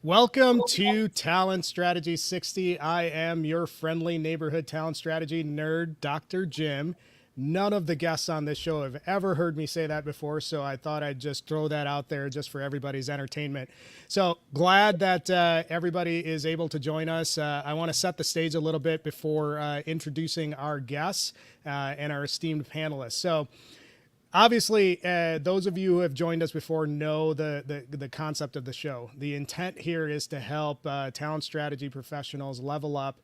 Welcome to Talent Strategy 60. I am your friendly neighborhood talent strategy nerd, Dr. Jim. None of the guests on this show have ever heard me say that before, so I thought I'd just throw that out there just for everybody's entertainment. So glad that everybody is able to join us. I want to set the stage a little bit before introducing our guests and our esteemed panelists. So obviously, those of you who have joined us before know the concept of the show. The intent here is to help talent strategy professionals level up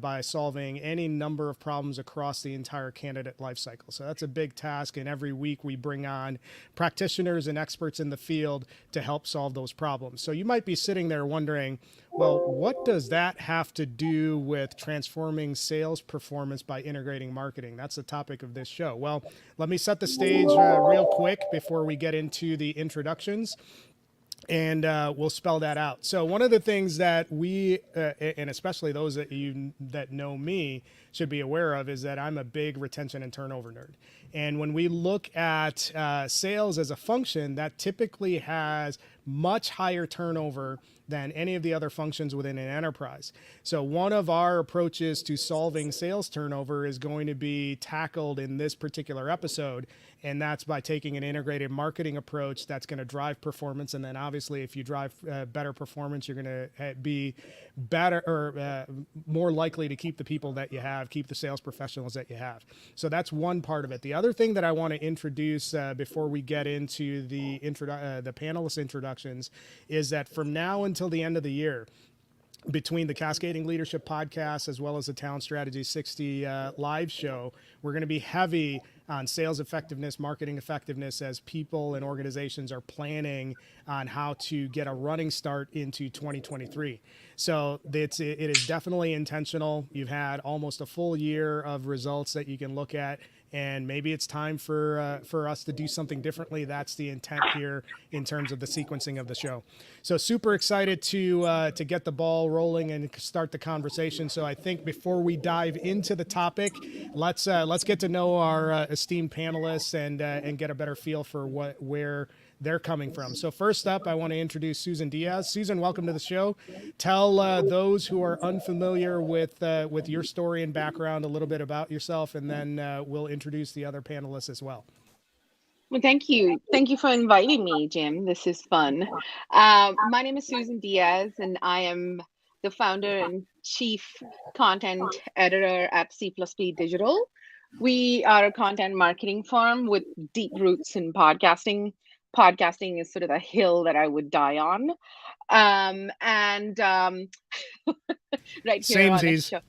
by solving any number of problems across the entire candidate lifecycle. So that's a big task, and every week we bring on practitioners and experts in the field to help solve those problems. So you might be sitting there wondering, well, what does that have to do with transforming sales performance by integrating marketing? That's the topic of this show. Well, let me set the stage real quick before we get into the introductions, and we'll spell that out. So one of the things that we, and especially those that you that know me, should be aware of is that I'm a big retention and turnover nerd. And when we look at sales as a function, that typically has much higher turnover than any of the other functions within an enterprise. So one of our approaches to solving sales turnover is going to be tackled in this particular episode, and that's by taking an integrated marketing approach that's going to drive performance. And then obviously if you drive better performance, you're going to be better or more likely to keep the people that you have, keep the sales professionals that you have. So that's one part of it. The other thing that I want to introduce before we get into the panelist introductions is that from now until the end of the year, between the Cascading Leadership podcast as well as the Talent Strategy 60 live show, we're going to be heavy on sales effectiveness, marketing effectiveness, as people and organizations are planning on how to get a running start into 2023. So it is definitely intentional. You've had almost a full year of results that you can look at, and maybe it's time for us to do something differently. That's the intent here in terms of the sequencing of the show. So super excited to get the ball rolling and start the conversation. So I think before we dive into the topic, let's get to know our esteemed panelists and get a better feel for where they're coming from. So first up, I want to introduce Susan Diaz. Susan, welcome to the show. Tell those who are unfamiliar with your story and background a little bit about yourself, and then we'll introduce the other panelists as well. Well, thank you. Thank you for inviting me, Jim. This is fun. My name is Susan Diaz, and I am the founder and chief content editor at C+P Digital. We are a content marketing firm with deep roots in podcasting. Podcasting is sort of the hill that I would die on. Right here on a Samesies. show,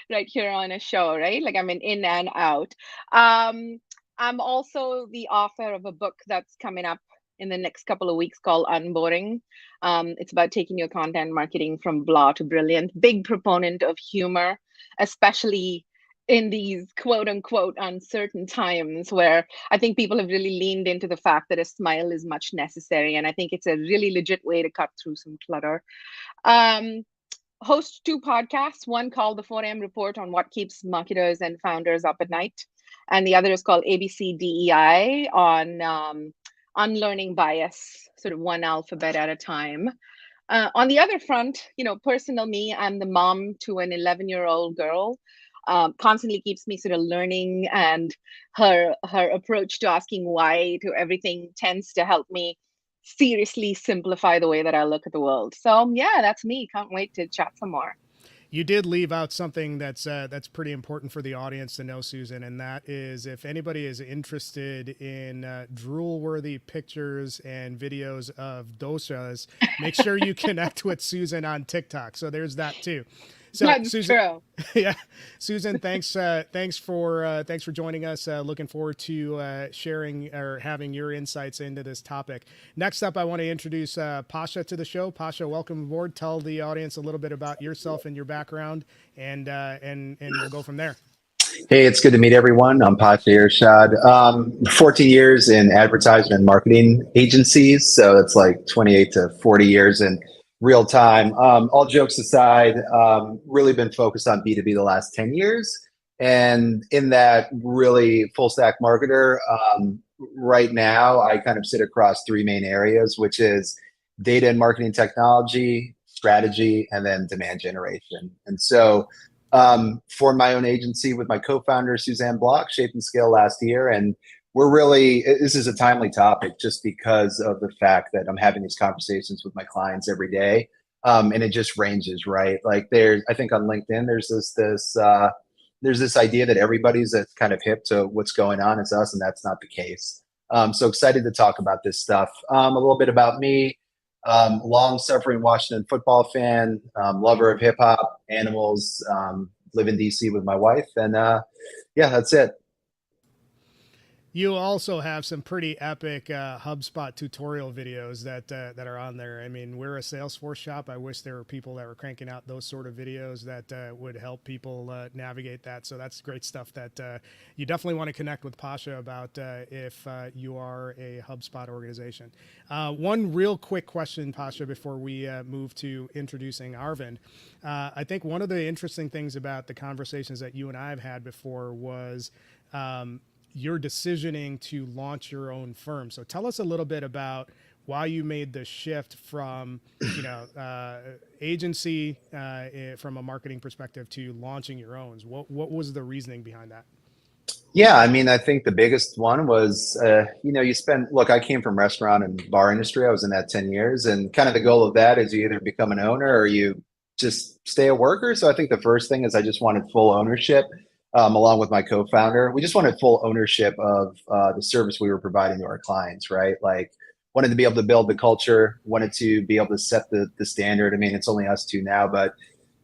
right here on a show, right? Like I'm in and out. I'm also the author of a book that's coming up in the next couple of weeks called Unboring. It's about taking your content marketing from blah to brilliant. Big proponent of humor, especially in these quote unquote uncertain times where I think people have really leaned into the fact that a smile is much necessary. And I think it's a really legit way to cut through some clutter. Host two podcasts, one called the 4 a.m. Report on what keeps marketers and founders up at night, and the other is called ABC DEI on unlearning bias, sort of one alphabet at a time. On the other front, personal me, I'm the mom to an 11-year-old girl. Constantly keeps me sort of learning, and her approach to asking why to everything tends to help me seriously simplify the way that I look at the world. So yeah, that's me. Can't wait to chat some more. You did leave out something that's pretty important for the audience to know, Susan, and that is if anybody is interested in drool-worthy pictures and videos of dosas, make sure you connect with Susan on TikTok. So there's that too. So That's Susan, true. yeah, Susan, thanks for joining us. Looking forward to sharing or having your insights into this topic. Next up, I want to introduce Pasha to the show. Pasha, welcome aboard. Tell the audience a little bit about yourself and your background, and we'll go from there. Hey, it's good to meet everyone. I'm Pasha Irshad. 14 years in advertising and marketing agencies, so it's like 28 to 40 years in real time. All jokes aside, really been focused on B2B the last 10 years. And in that really full stack marketer, right now, I kind of sit across three main areas, which is data and marketing technology, strategy, and then demand generation. And so formed my own agency with my co-founder, Suzanne Block, Shape and Scale last year. And this is a timely topic just because of the fact that I'm having these conversations with my clients every day. And it just ranges, right? Like I think on LinkedIn, there's this idea that everybody's kind of hip to what's going on. It's us, and that's not the case. So excited to talk about this stuff. A little bit about me. Long-suffering Washington football fan, lover of hip-hop, animals, live in DC with my wife, and yeah, that's it. You also have some pretty epic HubSpot tutorial videos that are on there. I mean, we're a Salesforce shop. I wish there were people that were cranking out those sort of videos that would help people navigate that. So that's great stuff that you definitely want to connect with Pasha about if you are a HubSpot organization. One real quick question, Pasha, before we move to introducing Arvind. I think one of the interesting things about the conversations that you and I have had before was your decisioning to launch your own firm. So tell us a little bit about why you made the shift from, agency from a marketing perspective to launching your own. What was the reasoning behind that? Yeah, I mean, I think the biggest one was, look, I came from restaurant and bar industry. I was in that 10 years, and kind of the goal of that is you either become an owner or you just stay a worker. So I think the first thing is I just wanted full ownership. Along with my co-founder, we just wanted full ownership of the service we were providing to our clients, right? Like, wanted to be able to build the culture, wanted to be able to set the standard. I mean, it's only us two now, but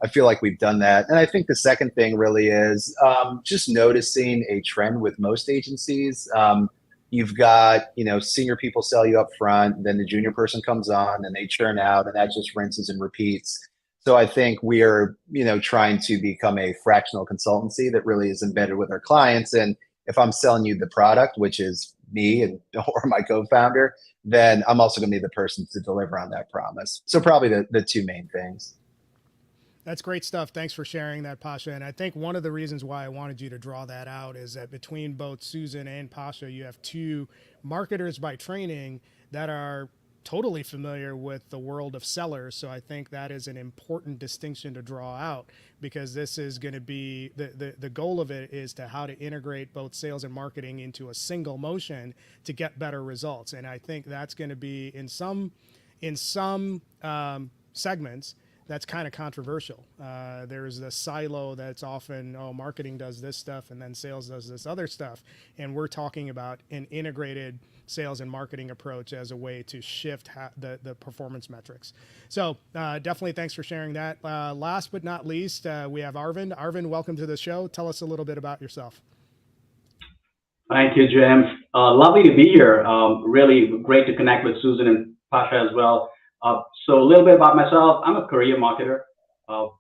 I feel like we've done that. And I think the second thing really is just noticing a trend with most agencies. You've got, senior people sell you up front, then the junior person comes on and they churn out, and that just rinses and repeats. So I think we are, trying to become a fractional consultancy that really is embedded with our clients. And if I'm selling you the product, which is me or my co-founder, then I'm also going to be the person to deliver on that promise. So probably the two main things. That's great stuff. Thanks for sharing that, Pasha. And I think one of the reasons why I wanted you to draw that out is that between both Susan and Pasha, you have two marketers by training that are totally familiar with the world of sellers. So I think that is an important distinction to draw out, because this is going to be the goal of it is to how to integrate both sales and marketing into a single motion to get better results. And I think that's going to be in some segments, that's kind of controversial. There's the silo that's often, marketing does this stuff and then sales does this other stuff. And we're talking about an integrated sales and marketing approach as a way to shift the performance metrics. So definitely thanks for sharing that. Last but not least, we have Arvind. Arvind, welcome to the show. Tell us a little bit about yourself. Thank you, Jim. Lovely to be here. Really great to connect with Susan and Pasha as well. So a little bit about myself. I'm a career marketer.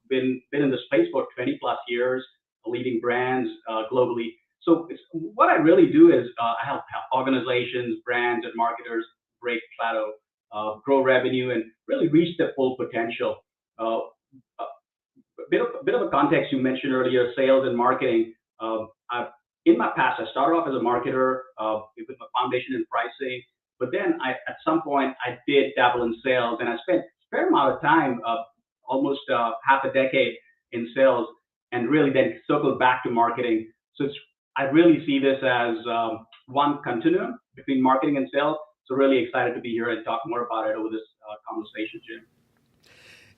Been in the space for 20 plus years, leading brands globally. So what I really do is I help organizations, brands, and marketers break plateau, grow revenue, and really reach their full potential. A bit of a context you mentioned earlier, sales and marketing. In my past, I started off as a marketer with my foundation in pricing. But then at some point, I did dabble in sales, and I spent a fair amount of time, almost half a decade in sales, and really then circled back to marketing. So I really see this as one continuum between marketing and sales. So really excited to be here and talk more about it over this conversation, Jim.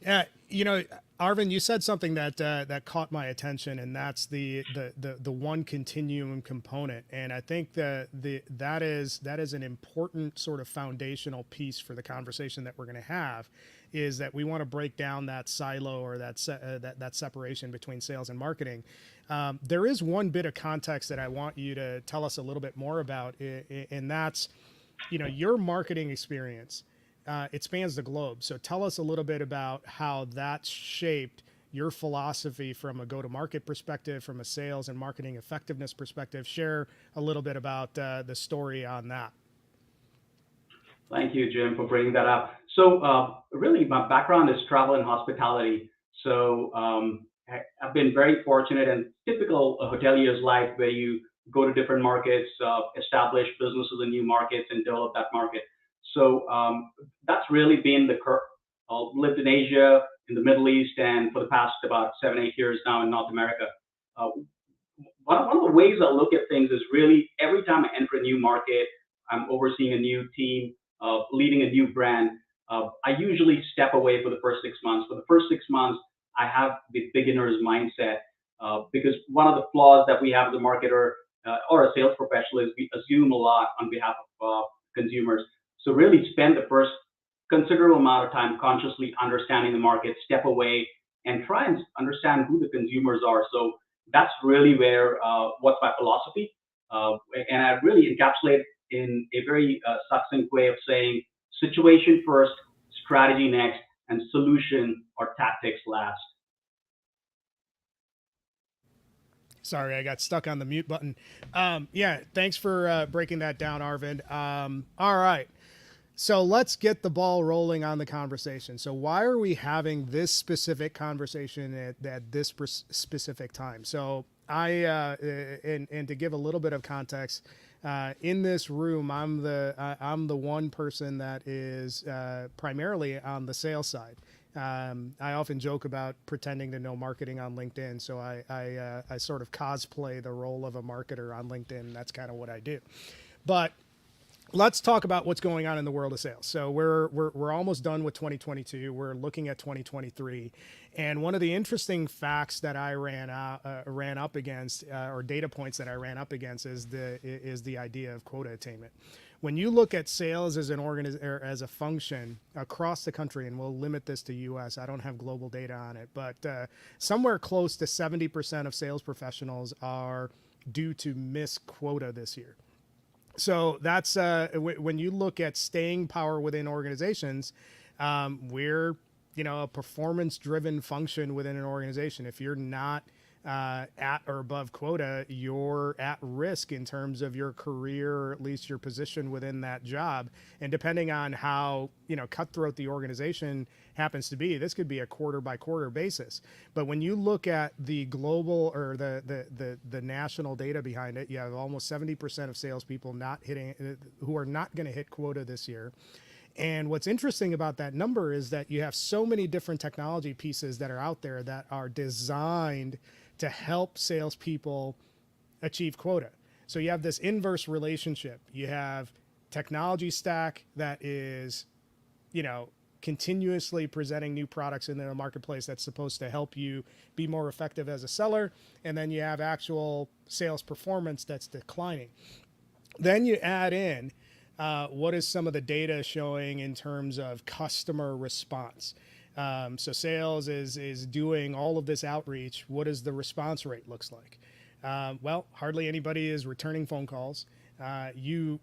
Yeah, Arvind, you said something that caught my attention, and that's the one continuum component. And I think that is an important sort of foundational piece for the conversation that we're going to have, is that we want to break down that silo or that separation between sales and marketing. There is one bit of context that I want you to tell us a little bit more about, and that's, your marketing experience. It spans the globe. So tell us a little bit about how that shaped your philosophy from a go-to-market perspective, from a sales and marketing effectiveness perspective. Share a little bit about the story on that. Thank you, Jim, for bringing that up. So really, my background is travel and hospitality. So I've been very fortunate, and typical hotelier's life, where you go to different markets, establish businesses in new markets, and develop that market. So that's really been the curve. Lived in Asia, in the Middle East, and for the past about 7, 8 years now in North America. Uh, one of the ways I look at things is really every time I enter a new market, I'm overseeing a new team, leading a new brand. I usually step away for the first 6 months. For the first 6 months, I have the beginner's mindset because one of the flaws that we have as a marketer or a sales professional is we assume a lot on behalf of consumers. So really spend the first considerable amount of time consciously understanding the market, step away, and try and understand who the consumers are. So that's really where what's my philosophy, and I really encapsulate in a very succinct way of saying situation first, strategy next, and solution or tactics last. Sorry, I got stuck on the mute button. Yeah, thanks for breaking that down, Arvind. All right. So let's get the ball rolling on the conversation. So why are we having this specific conversation at this specific time? So and to give a little bit of context, in this room, I'm the one person that is primarily on the sales side. I often joke about pretending to know marketing on LinkedIn. So I sort of cosplay the role of a marketer on LinkedIn. That's kind of what I do. But let's talk about what's going on in the world of sales. So we're almost done with 2022. We're looking at 2023, and one of the interesting facts that I ran up against, or data points that I ran up against, is the idea of quota attainment. When you look at sales as an or as a function across the country, and we'll limit this to U.S. I don't have global data on it, but somewhere close to 70% of sales professionals are due to miss quota this year. So that's when you look at staying power within organizations, we're a performance-driven function within an organization. If you're not at or above quota, you're at risk in terms of your career, or at least your position within that job. And depending on how cutthroat the organization happens to be, this could be a quarter by quarter basis. But when you look at the global or the national data behind it, you have almost 70% of salespeople who are not going to hit quota this year. And what's interesting about that number is that you have so many different technology pieces that are out there that are designed to help salespeople achieve quota. So you have this inverse relationship. You have technology stack that is, continuously presenting new products in the marketplace that's supposed to help you be more effective as a seller. And then you have actual sales performance that's declining. Then you add in what is some of the data showing in terms of customer response. So sales is doing all of this outreach. What does the response rate looks like? Well, hardly anybody is returning phone calls. You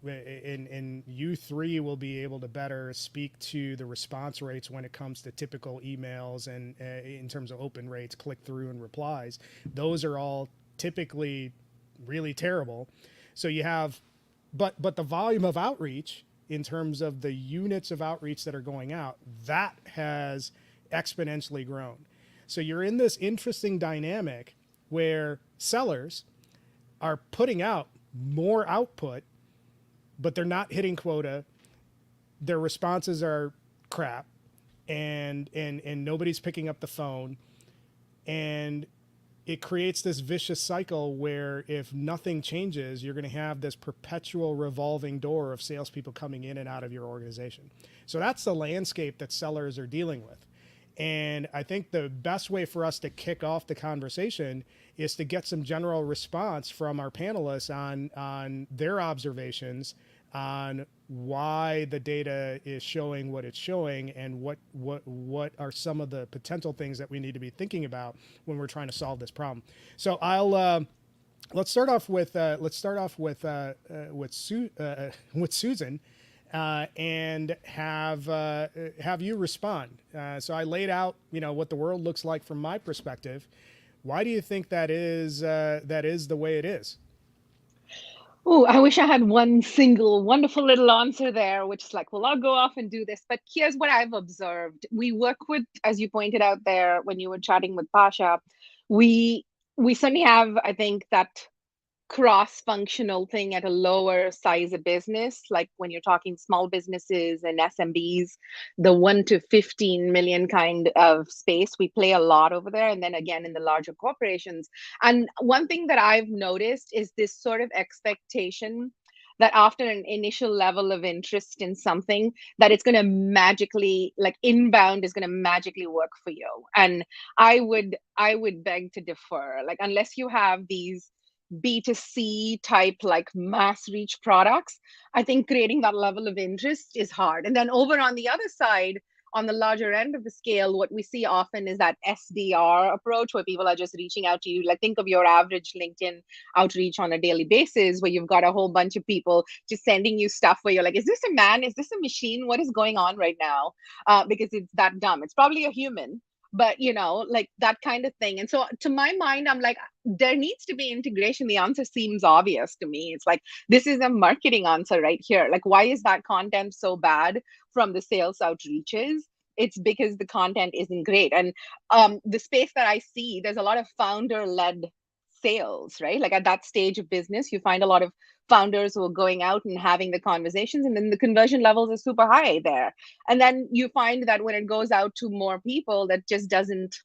three will be able to better speak to the response rates when it comes to typical emails and in terms of open rates, click through and replies. Those are all typically really terrible. So you have, but the volume of outreach in terms of the units of outreach that are going out, that has exponentially grown. So you're in this interesting dynamic where sellers are putting out more output, but they're not hitting quota. Their responses are crap, and nobody's picking up the phone. And it creates this vicious cycle where if nothing changes, you're going to have this perpetual revolving door of salespeople coming in and out of your organization. So that's the landscape that sellers are dealing with. And I think the best way for us to kick off the conversation is to get some general response from our panelists on their observations on why the data is showing what it's showing, and what are some of the potential things that we need to be thinking about when we're trying to solve this problem. So let's start off with Susan. And have you respond. So I laid out, what the world looks like from my perspective. Why do you think that is the way it is? Oh, I wish I had one single wonderful little answer there, which is like, well, I'll go off and do this. But here's what I've observed. We work with, as you pointed out there when you were chatting with Pasha, we certainly have, I think, that cross-functional thing at a lower size of business, like when you're talking small businesses and SMBs, the 1 to 15 million kind of space, we play a lot over there. And then again in the larger corporations. And one thing that I've noticed is this sort of expectation that after an initial level of interest in something, that it's going to magically, like inbound is going to magically work for you. And I would beg to differ. Like unless you have these B2C type, like mass reach products, I think creating that level of interest is hard. And then over on the other side, on the larger end of the scale, what we see often is that SDR approach where people are just reaching out to you. Like think of your average LinkedIn outreach on a daily basis where you've got a whole bunch of people just sending you stuff where you're like, is this a man? Is this a machine? What is going on right now? Because it's that dumb. It's probably a human, but like that kind of thing. And so to my mind, I'm like, there needs to be integration. The answer seems obvious to me. It's like, this is a marketing answer right here. Like, why is that content so bad from the sales outreaches? It's because the content isn't great. And the space that I see, there's a lot of founder-led sales, right? Like at that stage of business, you find a lot of founders who are going out and having the conversations, and then the conversion levels are super high there. And then you find that when it goes out to more people, that just doesn't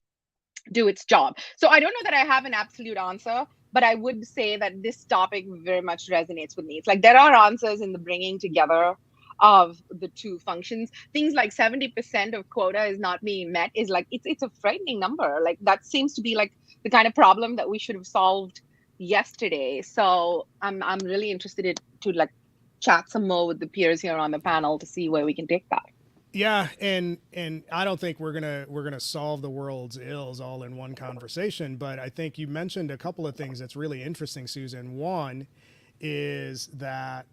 do its job. So I don't know that I have an absolute answer, but I would say that this topic very much resonates with me. It's like there are answers in the bringing together of the two functions. Things like 70% of quota is not being met is like, it's a frightening number. Like that seems to be like the kind of problem that we should have solved yesterday. So I'm really interested to like chat some more with the peers here on the panel to see where we can take that. Yeah, and I don't think we're gonna solve the world's ills all in one conversation, but I think you mentioned a couple of things that's really interesting, Susan. One is that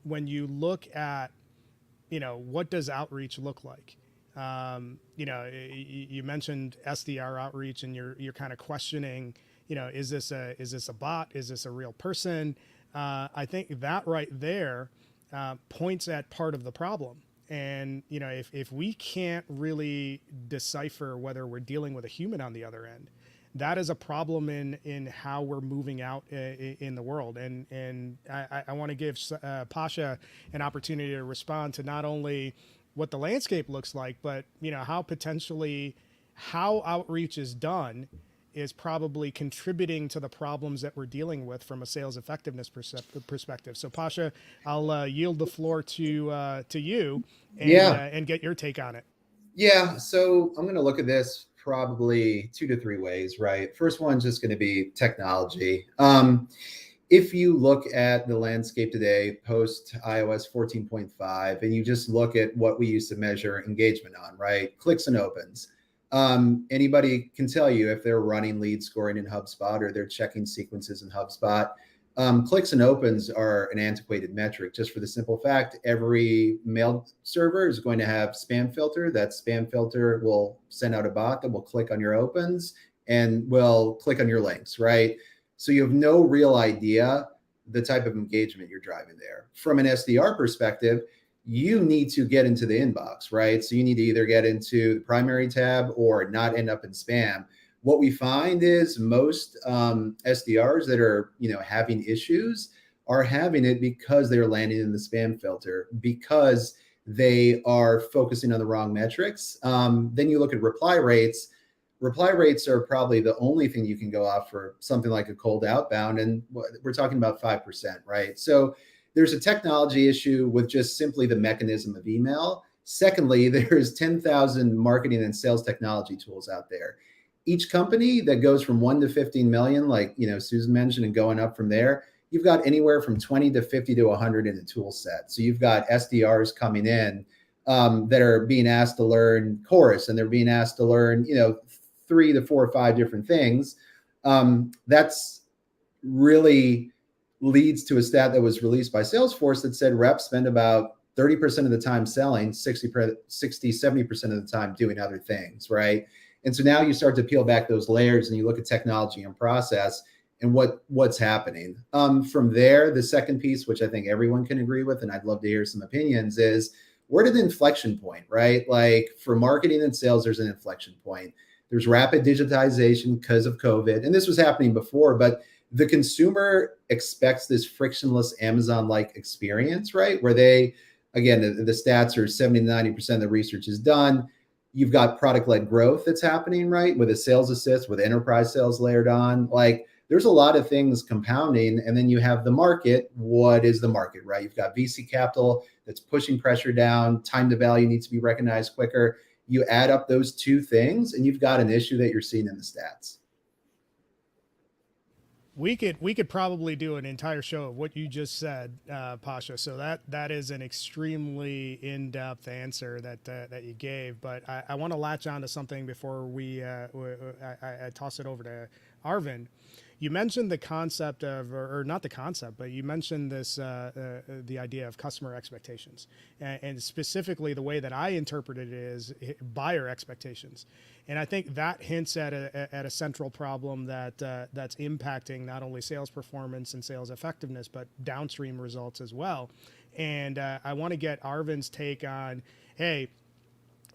when you look at, what does outreach look like? You mentioned SDR outreach, and you're kind of questioning, is this a bot? Is this a real person? I think that right there points at part of the problem. And, if we can't really decipher whether we're dealing with a human on the other end, that is a problem in how we're moving out in the world. And I want to give Pasha an opportunity to respond to not only what the landscape looks like, but, how outreach is done is probably contributing to the problems that we're dealing with from a sales effectiveness perspective. So Pasha, I'll yield the floor to you and get your take on it. Yeah, so I'm going to look at this probably 2 to 3 ways, right? First one's just going to be technology. If you look at the landscape today, post iOS 14.5, and you just look at what we used to measure engagement on, right? Clicks and opens. Anybody can tell you if they're running lead scoring in HubSpot or they're checking sequences in HubSpot. Clicks and opens are an antiquated metric just for the simple fact every mail server is going to have spam filter. That spam filter will send out a bot that will click on your opens and will click on your links, right? So you have no real idea the type of engagement you're driving there. From an SDR perspective, you need to get into the inbox, right? So you need to either get into the primary tab or not end up in spam. What we find is most SDRs that are, having issues are having it because they're landing in the spam filter, because they are focusing on the wrong metrics. Then you look at reply rates. Reply rates are probably the only thing you can go off for something like a cold outbound. And we're talking about 5%, right? So there's a technology issue with just simply the mechanism of email. Secondly, there's 10,000 marketing and sales technology tools out there. Each company that goes from 1 to 15 million, like Susan mentioned, and going up from there, you've got anywhere from 20 to 50 to 100 in the tool set. So you've got SDRs coming in that are being asked to learn chorus, and they're being asked to learn 3 to 4 or 5 different things. That's really leads to a stat that was released by Salesforce that said reps spend about 30% of the time selling, 70% of the time doing other things, right? And so now you start to peel back those layers and you look at technology and process and what's happening. From there, the second piece, which I think everyone can agree with, and I'd love to hear some opinions, is where did the inflection point, right? Like for marketing and sales, there's an inflection point. There's rapid digitization because of COVID. And this was happening before, but The consumer expects this frictionless Amazon-like experience, right? Where they, again, the stats are 70 to 90% of the research is done. You've got product-led growth that's happening, right? With a sales assist, with enterprise sales layered on. Like, there's a lot of things compounding. And then you have the market. What is the market, right? You've got VC capital that's pushing pressure down. Time to value needs to be recognized quicker. You add up those two things and you've got an issue that you're seeing in the stats. We could probably do an entire show of what you just said, Pasha. So that is an extremely in-depth answer that you gave. But I want to latch on to something before I toss it over to Arvind. You mentioned the concept of, or not the concept, but you mentioned this the idea of customer expectations, and specifically the way that I interpreted it is buyer expectations. And I think that hints at a central problem that's impacting not only sales performance and sales effectiveness, but downstream results as well. And I want to get Arvind's take on, hey,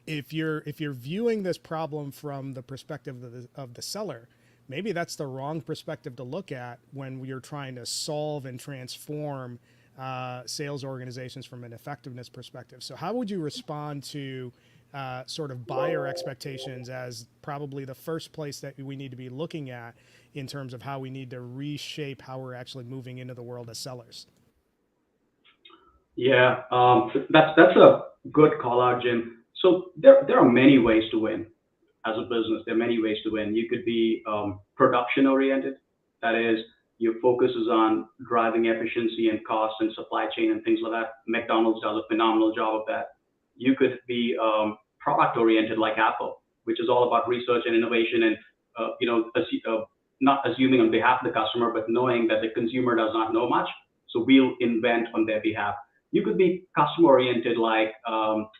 if you're viewing this problem from the perspective of the seller, maybe that's the wrong perspective to look at when you're trying to solve and transform sales organizations from an effectiveness perspective. So how would you respond to sort of buyer expectations as probably the first place that we need to be looking at in terms of how we need to reshape how we're actually moving into the world as sellers? Yeah, that's a good call out, Jim. So there are many ways to win as a business. There are many ways to win. You could be production oriented. That is, your focus is on driving efficiency and cost and supply chain and things like that. McDonald's does a phenomenal job of that. You could be product oriented like Apple, which is all about research and innovation and not assuming on behalf of the customer, but knowing that the consumer does not know much, so we'll invent on their behalf. You could be customer oriented like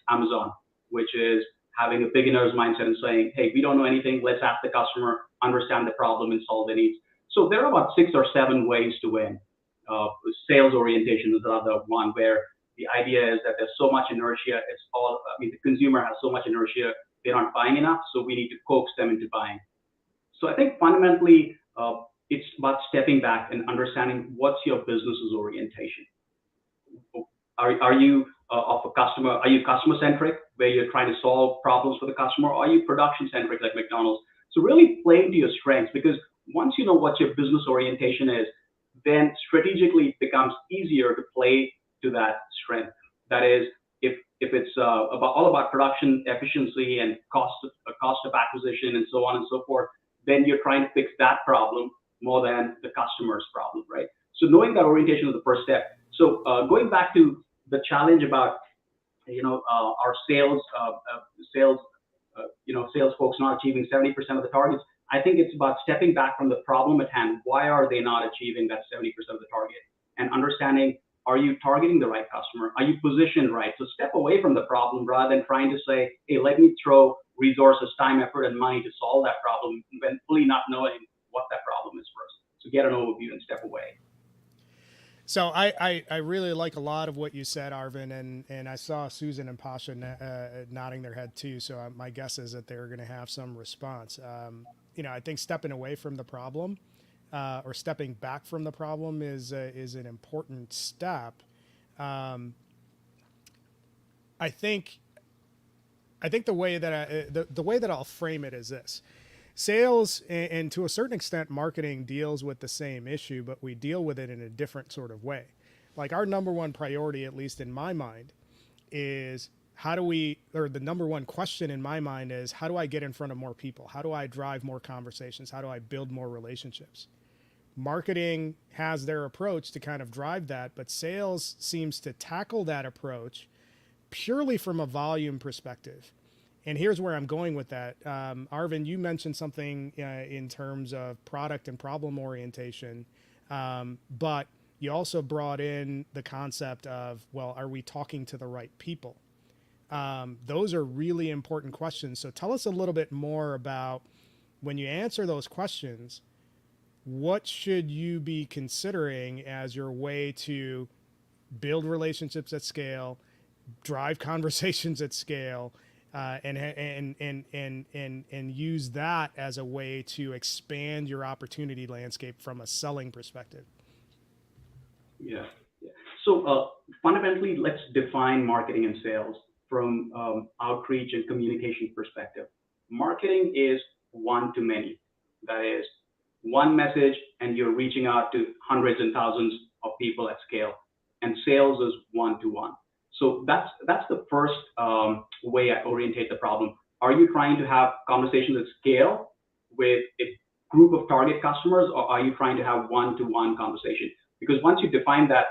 Amazon, which is having a beginner's mindset and saying, hey, we don't know anything, let's ask the customer, understand the problem and solve the needs. So there are about 6 or 7 ways to win. Sales orientation is another one where the idea is that there's so much inertia. The consumer has so much inertia, they're not buying enough, so we need to coax them into buying. So I think fundamentally, it's about stepping back and understanding what's your business's orientation. Are you are you customer centric, where you're trying to solve problems for the customer, or are you production centric like McDonald's? So really play to your strengths, because once you know what your business orientation is, then strategically it becomes easier to play to that strength. That is, if it's all about production efficiency and cost of acquisition and so on and so forth, then you're trying to fix that problem more than the customer's problem, right? So knowing that orientation is the first step. So going back to the challenge about our sales folks not achieving 70% of the targets, I think it's about stepping back from the problem at hand. Why are they not achieving that 70% of the target? And understanding, are you targeting the right customer? Are you positioned right? So step away from the problem rather than trying to say, hey, let me throw resources, time, effort, and money to solve that problem, when fully not knowing what that problem is first. So get an overview and step away. So I really like a lot of what you said, Arvind, and I saw Susan and Pasha nodding their head too. So my guess is that they're going to have some response. I think stepping away from the problem or stepping back from the problem is an important step. I think the way that I'll frame it is this. Sales and to a certain extent marketing deals with the same issue, but we deal with it in a different sort of way. Like our number one priority, at least in my mind, is the number one question in my mind is, how do I get in front of more people? How do I drive more conversations? How do I build more relationships? Marketing has their approach to kind of drive that, but sales seems to tackle that approach purely from a volume perspective. And here's where I'm going with that. Arvind, you mentioned something in terms of product and problem orientation, but you also brought in the concept of, well, are we talking to the right people? Those are really important questions. So tell us a little bit more about, when you answer those questions, what should you be considering as your way to build relationships at scale, drive conversations at scale, and use that as a way to expand your opportunity landscape from a selling perspective. Yeah. Yeah. So fundamentally, let's define marketing and sales from outreach and communication perspective. Marketing is one to many. That is one message, and you're reaching out to hundreds and thousands of people at scale. And sales is one to one. So that's the first way I orientate the problem. Are you trying to have conversations at scale with a group of target customers, or are you trying to have one to one conversation? Because once you define that,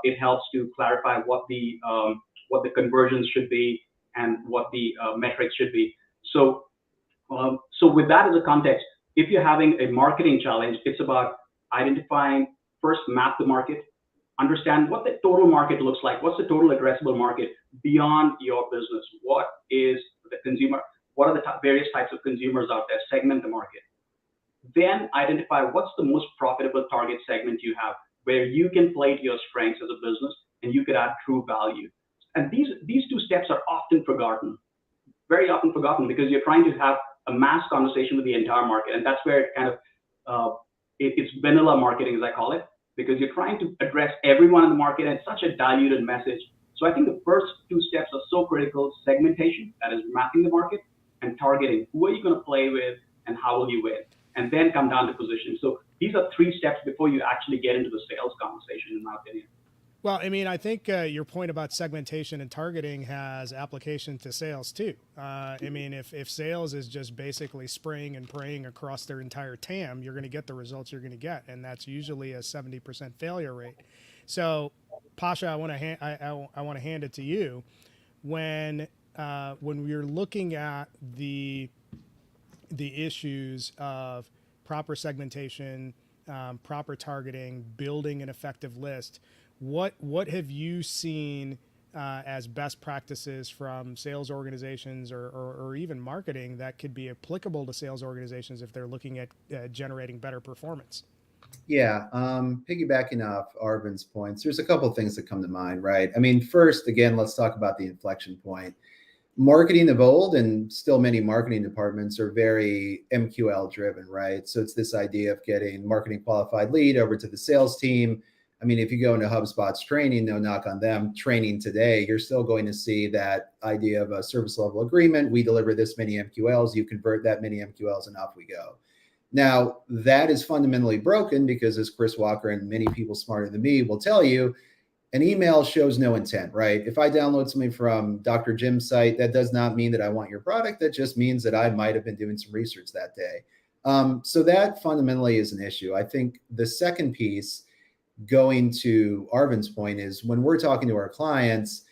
it helps to clarify what the conversions should be and what the metrics should be. So with that as a context, if you're having a marketing challenge, it's about identifying, first map the market, understand what the total market looks like, what's the total addressable market beyond your business, what is the consumer, what are the various types of consumers out there, segment the market. Then identify what's the most profitable target segment you have, where you can play to your strengths as a business and you could add true value. And these two steps are often forgotten, very often forgotten, because you're trying to have a mass conversation with the entire market. And that's where it kind of, it's vanilla marketing, as I call it, because you're trying to address everyone in the market and it's such a diluted message. So I think the first two steps are so critical: segmentation, that is mapping the market, and targeting. Who are you going to play with and how will you win? And then come down to positioning. So these are three steps before you actually get into the sales conversation, in my opinion. Well, I mean, I think your point about segmentation and targeting has application to sales too. I mean, if sales is just basically spraying and praying across their entire TAM, you're going to get the results you're going to get, and that's usually a 70% failure rate. So, Pasha, I want to hand it to you. When we're looking at the issues of proper segmentation, proper targeting, building an effective list, what have you seen as best practices from sales organizations or even marketing that could be applicable to sales organizations if they're looking at generating better performance? Yeah, piggybacking off Arvind's points, there's a couple of things that come to mind, right? I mean, first, again, let's talk about the inflection point. Marketing of old, and still many marketing departments, are very MQL driven, right? So it's this idea of getting marketing qualified lead over to the sales team. I mean, if you go into HubSpot's training, no knock on them, training today, you're still going to see that idea of a service level agreement. We deliver this many MQLs, you convert that many MQLs, and off we go. Now, that is fundamentally broken because, as Chris Walker and many people smarter than me will tell you, an email shows no intent, right? If I download something from Dr. Jim's site, that does not mean that I want your product. That just means that I might have been doing some research that day. So that fundamentally is an issue. I think the second piece, going to Arvind's point, is when we're talking to our clients,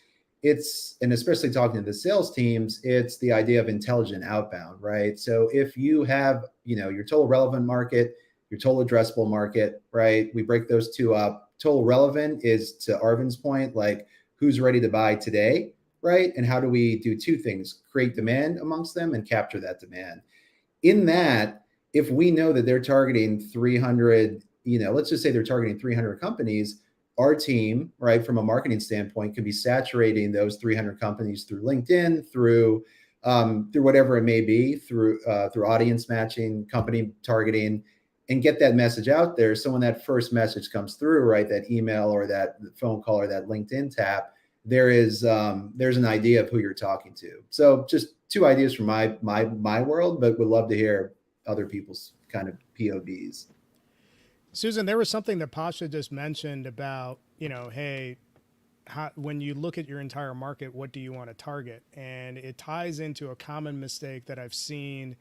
and especially talking to the sales teams, it's the idea of intelligent outbound, right? So if you have, your total relevant market, your total addressable market, right? We break those two up. Total relevant is, to Arvind's point, like who's ready to buy today, right? And how do we do two things: create demand amongst them and capture that demand. In that, if we know that they're targeting 300, let's just say they're targeting 300 companies, our team, right, from a marketing standpoint, could be saturating those 300 companies through LinkedIn, through whatever it may be, through audience matching, company targeting, and get that message out there. So when that first message comes through, right, that email or that phone call or that LinkedIn tap, there's an idea of who you're talking to. So just two ideas from my world, but would love to hear other people's kind of POVs. Susan, there was something that Pasha just mentioned about, hey, when you look at your entire market, what do you want to target? And it ties into a common mistake that I've seen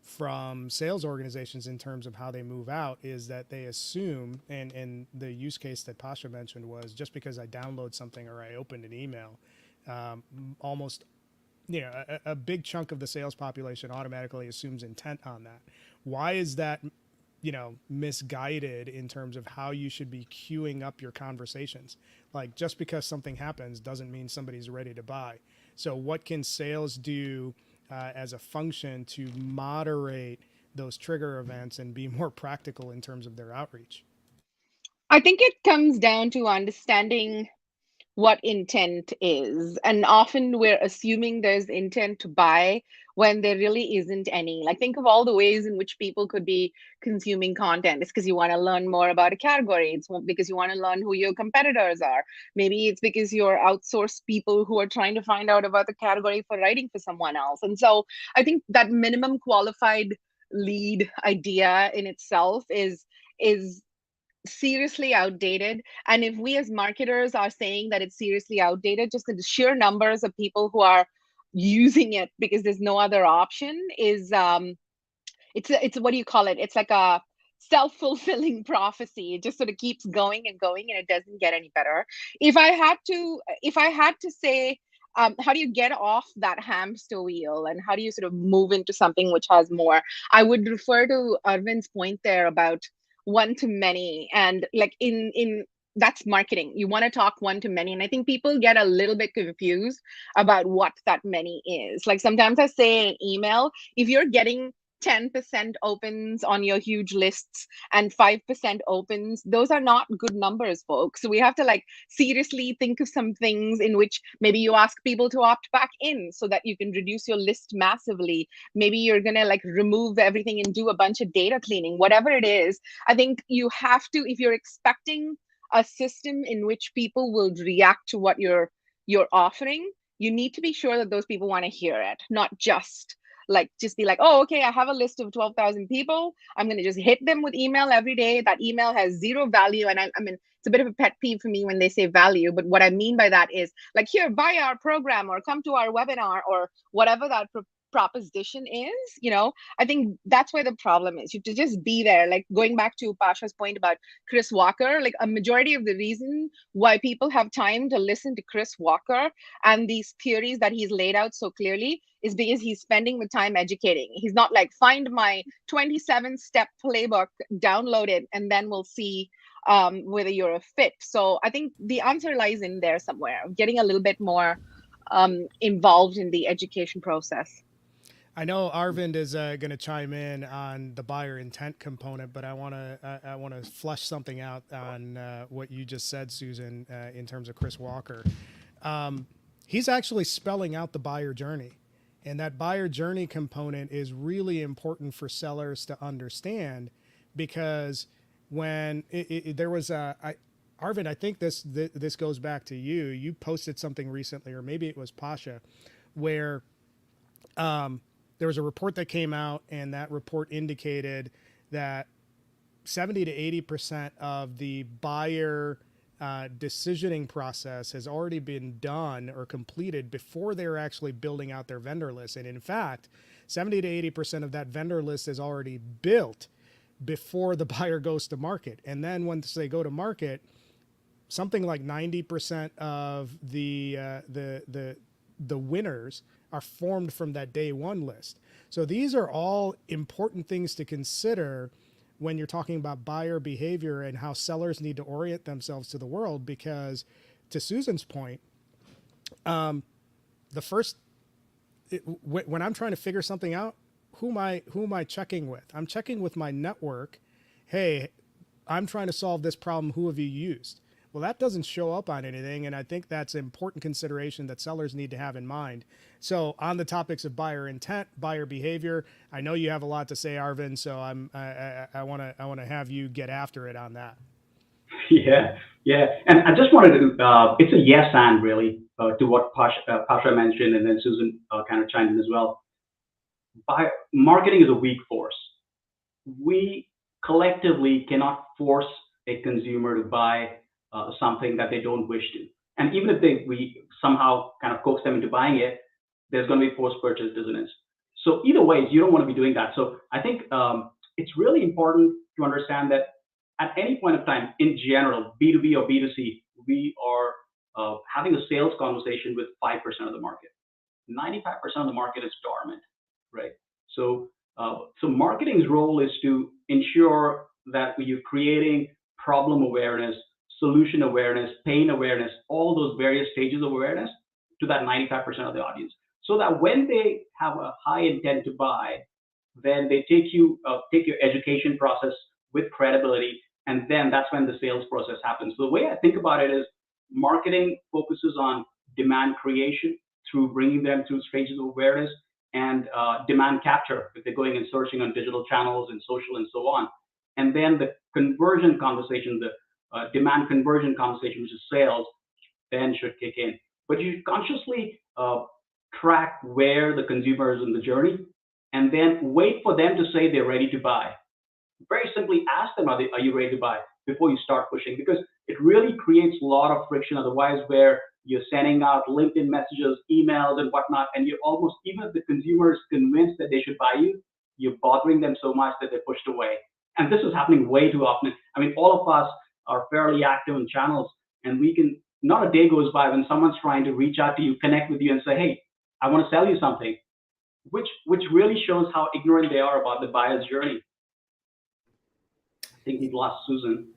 from sales organizations in terms of how they move out, is that they assume, and the use case that Pasha mentioned was, just because I download something or I opened an email, almost, a big chunk of the sales population automatically assumes intent on that. Why is that, misguided in terms of how you should be queuing up your conversations? Like, just because something happens doesn't mean somebody's ready to buy. So what can sales do as a function to moderate those trigger events and be more practical in terms of their outreach? I think it comes down to understanding what intent is. And often we're assuming there's intent to buy when there really isn't any. Like, think of all the ways in which people could be consuming content. It's because you want to learn more about a category. It's because you want to learn who your competitors are. Maybe it's because you're outsourced people who are trying to find out about the category for writing for someone else. And so I think that minimum qualified lead idea in itself is seriously outdated. And if we as marketers are saying that it's seriously outdated, just the sheer numbers of people who are using it because there's no other option is it's what do you call it? It's like a self-fulfilling prophecy. It just sort of keeps going and going, and it doesn't get any better. If I had to say, how do you get off that hamster wheel and how do you sort of move into something which has more? I would refer to Arvind's point there about one to many, and like in that's marketing. You want to talk one to many, and I think people get a little bit confused about what that many is. Like, sometimes I say in an email, if you're getting 10% opens on your huge lists and 5% opens, those are not good numbers, folks. So we have to like seriously think of some things in which maybe you ask people to opt back in so that you can reduce your list massively. Maybe you're going to like remove everything and do a bunch of data cleaning, whatever it is. I think you have to, if you're expecting a system in which people will react to what you're offering, you need to be sure that those people want to hear it, not just be like, oh, okay, I have a list of 12,000 people. I'm going to just hit them with email every day. That email has zero value. And I mean, it's a bit of a pet peeve for me when they say value, but what I mean by that is like, here, buy our program or come to our webinar or whatever that proposition is. I think that's where the problem is. You have to just be there. Like, going back to Pasha's point about Chris Walker, like a majority of the reason why people have time to listen to Chris Walker and these theories that he's laid out so clearly is because he's spending the time educating. He's not like, find my 27-step playbook, download it, and then we'll see whether you're a fit. So I think the answer lies in there somewhere, getting a little bit more involved in the education process. I know Arvind is going to chime in on the buyer intent component, but I want to flesh something out on what you just said, Susan, in terms of Chris Walker. He's actually spelling out the buyer journey, and that buyer journey component is really important for sellers to understand, because when there was Arvind, I think this goes back to you. You posted something recently, or maybe it was Pasha, where there was a report that came out, and that report indicated that 70 to 80% of the buyer decisioning process has already been done or completed before they're actually building out their vendor list. And in fact, 70 to 80% of that vendor list is already built before the buyer goes to market. And then once they go to market, something like 90% of the winners are formed from that day one list. So these are all important things to consider when you're talking about buyer behavior and how sellers need to orient themselves to the world. Because to Susan's point, when I'm trying to figure something out, who am I checking with? I'm checking with my network. Hey, I'm trying to solve this problem. Who have you used? Well, that doesn't show up on anything, and I think that's an important consideration that sellers need to have in mind. So on the topics of buyer intent, buyer behavior, I know you have a lot to say, Arvind, so I want to have you get after it on that. Yeah, and I just wanted to, it's a yes and really to what Pasha mentioned, and then Susan kind of chimed in as well. Marketing is a weak force. We collectively cannot force a consumer to buy something that they don't wish to. And even if we somehow kind of coax them into buying it, there's going to be post-purchase dissonance. So either way, you don't want to be doing that. So I think it's really important to understand that at any point of time, in general, B2B or B2C, we are having a sales conversation with 5% of the market. 95% of the market is dormant, right? So marketing's role is to ensure that you're creating problem awareness, solution awareness, pain awareness, all those various stages of awareness to that 95% of the audience. So that when they have a high intent to buy, then they take your education process with credibility, and then that's when the sales process happens. So the way I think about it is, marketing focuses on demand creation through bringing them through stages of awareness and demand capture if they're going and searching on digital channels and social and so on. And then the conversion conversation, the demand conversion conversation, which is sales, then should kick in. But you consciously track where the consumer is in the journey and then wait for them to say they're ready to buy. Very simply ask them, are you ready to buy, before you start pushing, because it really creates a lot of friction otherwise, where you're sending out LinkedIn messages, emails, and whatnot, and you're almost, even if the consumer is convinced that they should buy you, you're bothering them so much that they're pushed away. And this is happening way too often. I mean, all of us are fairly active in channels, and we can, not a day goes by when someone's trying to reach out to you, connect with you, and say, hey, I want to sell you something, which really shows how ignorant they are about the buyer's journey. I think we've lost Susan.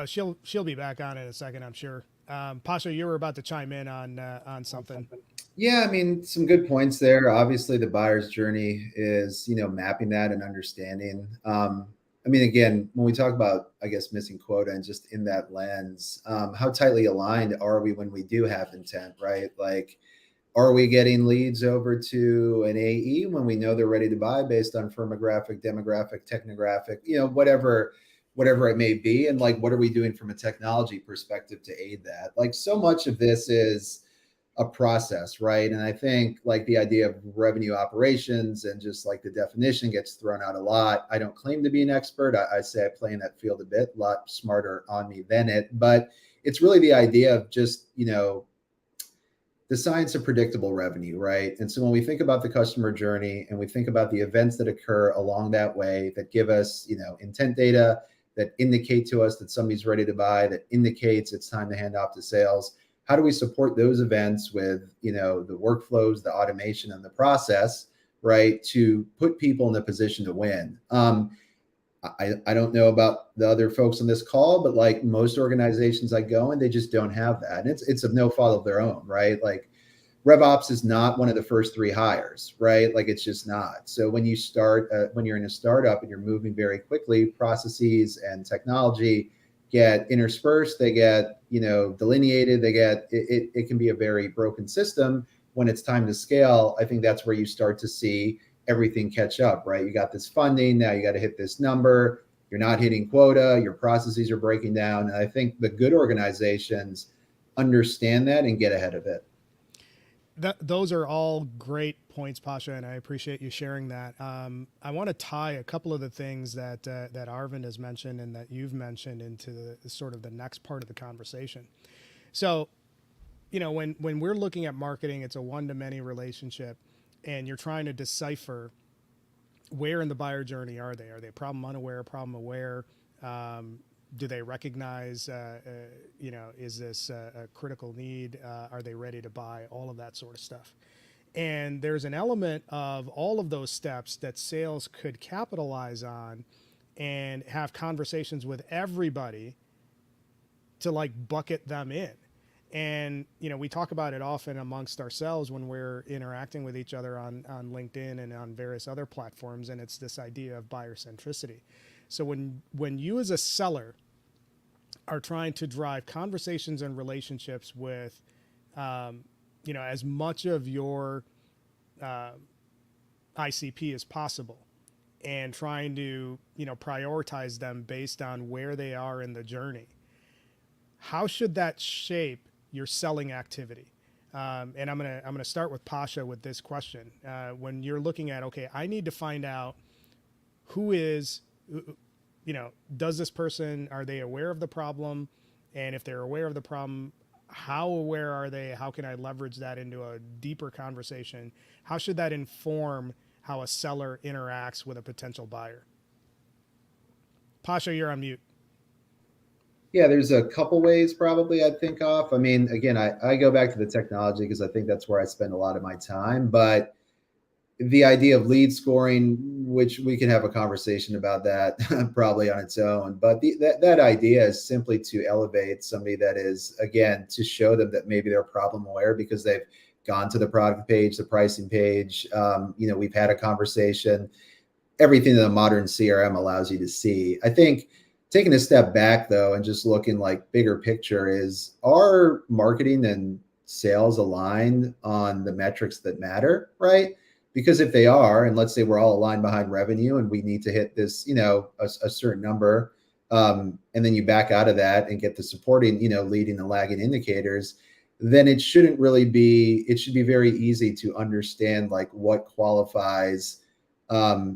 She'll be back on in a second, I'm sure. Pasha, you were about to chime in on something. Yeah, I mean, some good points there. Obviously, the buyer's journey is, mapping that and understanding. I mean, again, when we talk about, I guess, missing quota and just in that lens, how tightly aligned are we when we do have intent, right? Like, are we getting leads over to an AE when we know they're ready to buy based on firmographic, demographic, technographic, whatever it may be? And like, what are we doing from a technology perspective to aid that? Like, so much of this is a process, right? And I think like the idea of revenue operations and just like the definition gets thrown out a lot. I don't claim to be an expert. I say I play in that field a lot smarter on me than it, but it's really the idea of just, the science of predictable revenue, right? And so when we think about the customer journey and we think about the events that occur along that way that give us, intent data, that indicate to us that somebody's ready to buy, that indicates it's time to hand off to sales, how do we support those events with, the workflows, the automation, and the process, right, to put people in a position to win? I don't know about the other folks on this call, but like most organizations I go in, they just don't have that. And it's of no fault of their own, right? Like RevOps is not one of the first 3 hires, right? Like it's just not. So when you start, when you're in a startup and you're moving very quickly, processes and technology get interspersed, they get, delineated, it can be a very broken system. When it's time to scale, I think that's where you start to see everything catch up, right? You got this funding, now you got to hit this number, you're not hitting quota, your processes are breaking down. And I think the good organizations understand that and get ahead of it. Those are all great points, Pasha, and I appreciate you sharing that. I want to tie a couple of the things that Arvind has mentioned and that you've mentioned into the sort of the next part of the conversation. So, when we're looking at marketing, it's a one-to-many relationship, and you're trying to decipher where in the buyer journey are they? Are they problem unaware, problem aware? Do they recognize, is this a critical need? Are they ready to buy? All of that sort of stuff. And there's an element of all of those steps that sales could capitalize on and have conversations with everybody to like bucket them in. And, we talk about it often amongst ourselves when we're interacting with each other on LinkedIn and on various other platforms. And it's this idea of buyer centricity. So when you as a seller are trying to drive conversations and relationships with, as much of your ICP as possible, and trying to, prioritize them based on where they are in the journey, how should that shape your selling activity? And I'm gonna start with Pasha with this question. When you're looking at, okay, I need to find out who is, does this person, are they aware of the problem? And if they're aware of the problem, how aware are they? How can I leverage that into a deeper conversation? How should that inform how a seller interacts with a potential buyer? Pasha, you're on mute. Yeah, there's a couple ways probably I'd think of. I mean, again, I go back to the technology because I think that's where I spend a lot of my time. But the idea of lead scoring, which we can have a conversation about that probably on its own. But that idea is simply to elevate somebody that is, again, to show them that maybe they're problem aware because they've gone to the product page, the pricing page. We've had a conversation, everything that a modern CRM allows you to see. I think taking a step back though, and just looking like bigger picture is, are marketing and sales aligned on the metrics that matter, right? Because if they are, and let's say we're all aligned behind revenue and we need to hit this, a certain number, and then you back out of that and get the supporting, leading and lagging indicators, then it shouldn't really be, it should be very easy to understand like what qualifies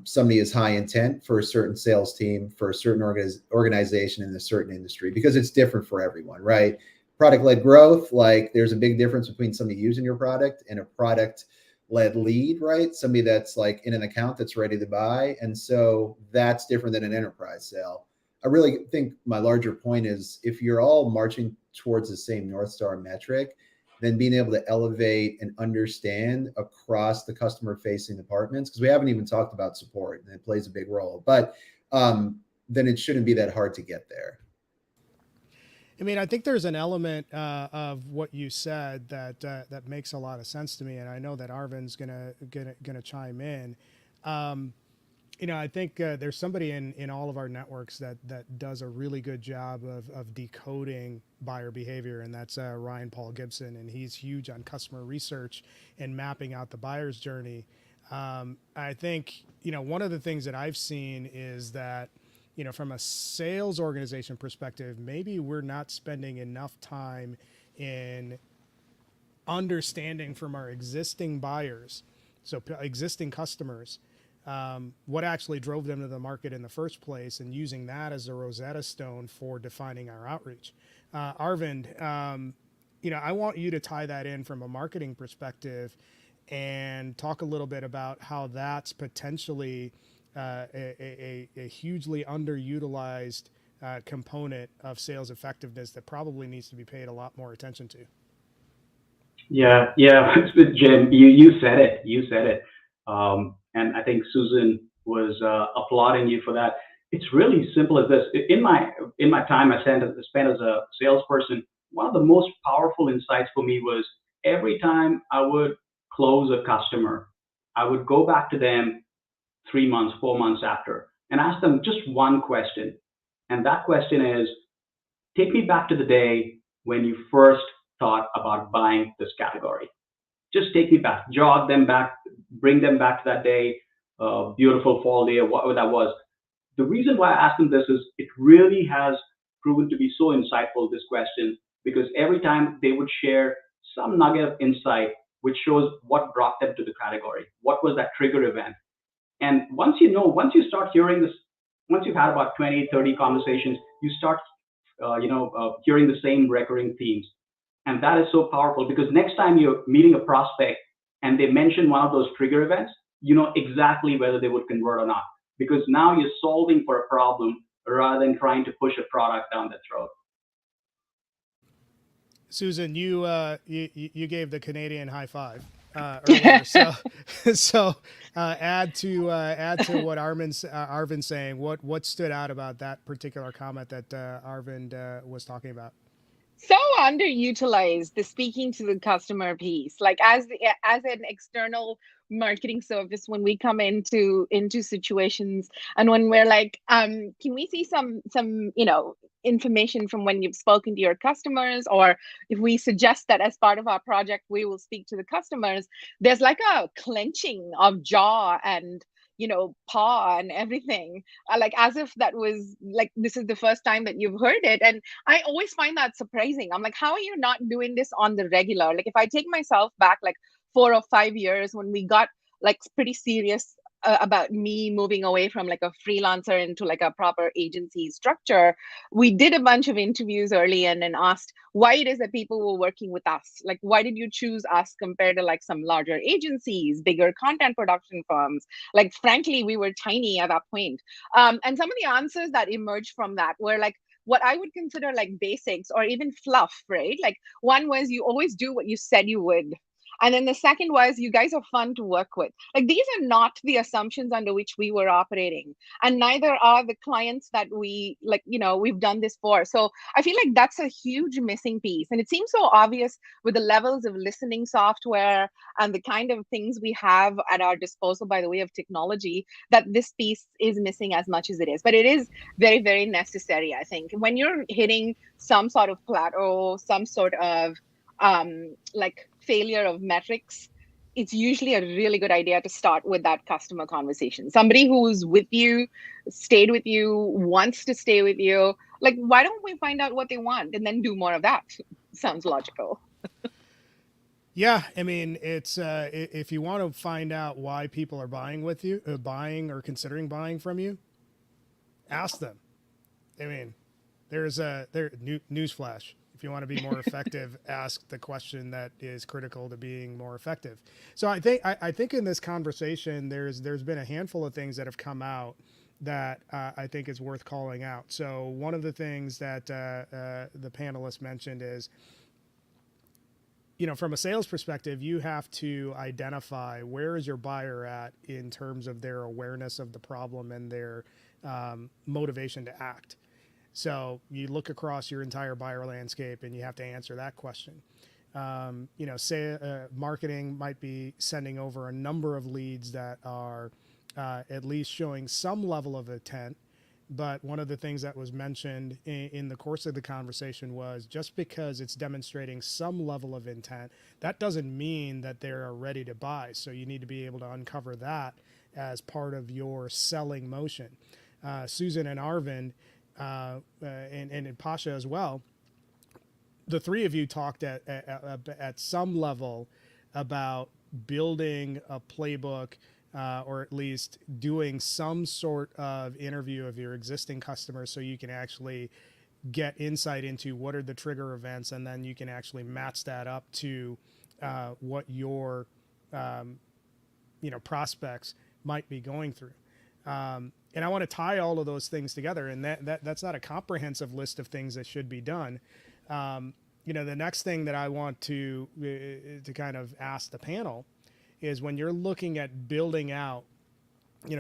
somebody as high intent for a certain sales team, for a certain organization in a certain industry, because it's different for everyone, right? Product-led growth, like there's a big difference between somebody using your product and a product-led lead, right? Somebody that's like in an account that's ready to buy. And so that's different than an enterprise sale. I really think my larger point is, if you're all marching towards the same North Star metric, then being able to elevate and understand across the customer facing departments, because we haven't even talked about support, and it plays a big role, but then it shouldn't be that hard to get there. I mean, I think there's an element of what you said that makes a lot of sense to me, and I know that Arvind's gonna chime in. I think there's somebody in all of our networks that does a really good job of decoding buyer behavior, and that's Ryan Paul Gibson, and he's huge on customer research and mapping out the buyer's journey. I think, one of the things that I've seen is that, from a sales organization perspective, maybe we're not spending enough time in understanding from our existing buyers, so existing customers, what actually drove them to the market in the first place, and using that as a Rosetta Stone for defining our outreach. Arvind, I want you to tie that in from a marketing perspective and talk a little bit about how that's potentially a hugely underutilized component of sales effectiveness that probably needs to be paid a lot more attention to. Yeah, Jim, you said it. And I think Susan was applauding you for that. It's really simple as this. In my time I spent as a salesperson, one of the most powerful insights for me was, every time I would close a customer, I would go back to them 3 months, 4 months after, and ask them just one question. And that question is, take me back to the day when you first thought about buying this category. Just take me back, jog them back, bring them back to that day, beautiful fall day, or whatever that was. The reason why I asked them this is, it really has proven to be so insightful, this question, because every time they would share some nugget of insight, which shows what brought them to the category, what was that trigger event. And once you start hearing this, once you've had about 20, 30 conversations, you start, hearing the same recurring themes. And that is so powerful, because next time you're meeting a prospect and they mention one of those trigger events, you know exactly whether they would convert or not, because now you're solving for a problem rather than trying to push a product down their throat. Susan, you gave the Canadian high five earlier, so add to what Arvind's saying. What stood out about that particular comment that Arvind was talking about? So underutilized, the speaking to the customer piece. Like as an external marketing service, when we come into situations and when we're like, can we see some information from when you've spoken to your customers, or if we suggest that as part of our project we will speak to the customers, there's like a clenching of jaw and paw and everything, like as if that was like, this is the first time that you've heard it. And I always find that surprising. I'm like, how are you not doing this on the regular? Like, if I take myself back like 4 or 5 years, when we got like pretty serious about me moving away from like a freelancer into like a proper agency structure, we did a bunch of interviews early and asked why it is that people were working with us. Like, why did you choose us compared to like some larger agencies, bigger content production firms? Like, frankly, we were tiny at that point. And some of the answers that emerged from that were like what I would consider like basics or even fluff, right? Like, one was, you always do what you said you would. And then the second was, you guys are fun to work with. Like, these are not the assumptions under which we were operating, and neither are the clients that we, like, we've done this for. So I feel like that's a huge missing piece. And it seems so obvious with the levels of listening software and the kind of things we have at our disposal by the way of technology, that this piece is missing as much as it is. But it is very, very necessary, I think. When you're hitting some sort of plateau, some sort of like failure of metrics, it's usually a really good idea to start with that customer conversation. Somebody who's with you, stayed with you, wants to stay with you. Like, why don't we find out what they want and then do more of that? Sounds logical. Yeah, I mean, it's if you want to find out why people are buying with you, buying or considering buying from you, ask them. I mean, newsflash. If you want to be more effective, ask the question that is critical to being more effective. So I think in this conversation, there's been a handful of things that have come out that I think is worth calling out. So one of the things that the panelists mentioned is, from a sales perspective, you have to identify where is your buyer at in terms of their awareness of the problem and their motivation to act. So you look across your entire buyer landscape and you have to answer that question. Say marketing might be sending over a number of leads that are at least showing some level of intent. But one of the things that was mentioned in the course of the conversation was, just because it's demonstrating some level of intent, that doesn't mean that they're ready to buy. So you need to be able to uncover that as part of your selling motion. Susan and Arvind, and Pasha as well, the three of you talked at some level about building a playbook, or at least doing some sort of interview of your existing customers so you can actually get insight into what are the trigger events, and then you can actually match that up to what your prospects might be going through. And I want to tie all of those things together, and that's not a comprehensive list of things that should be done. The next thing that I want to kind of ask the panel is, when you're looking at building out,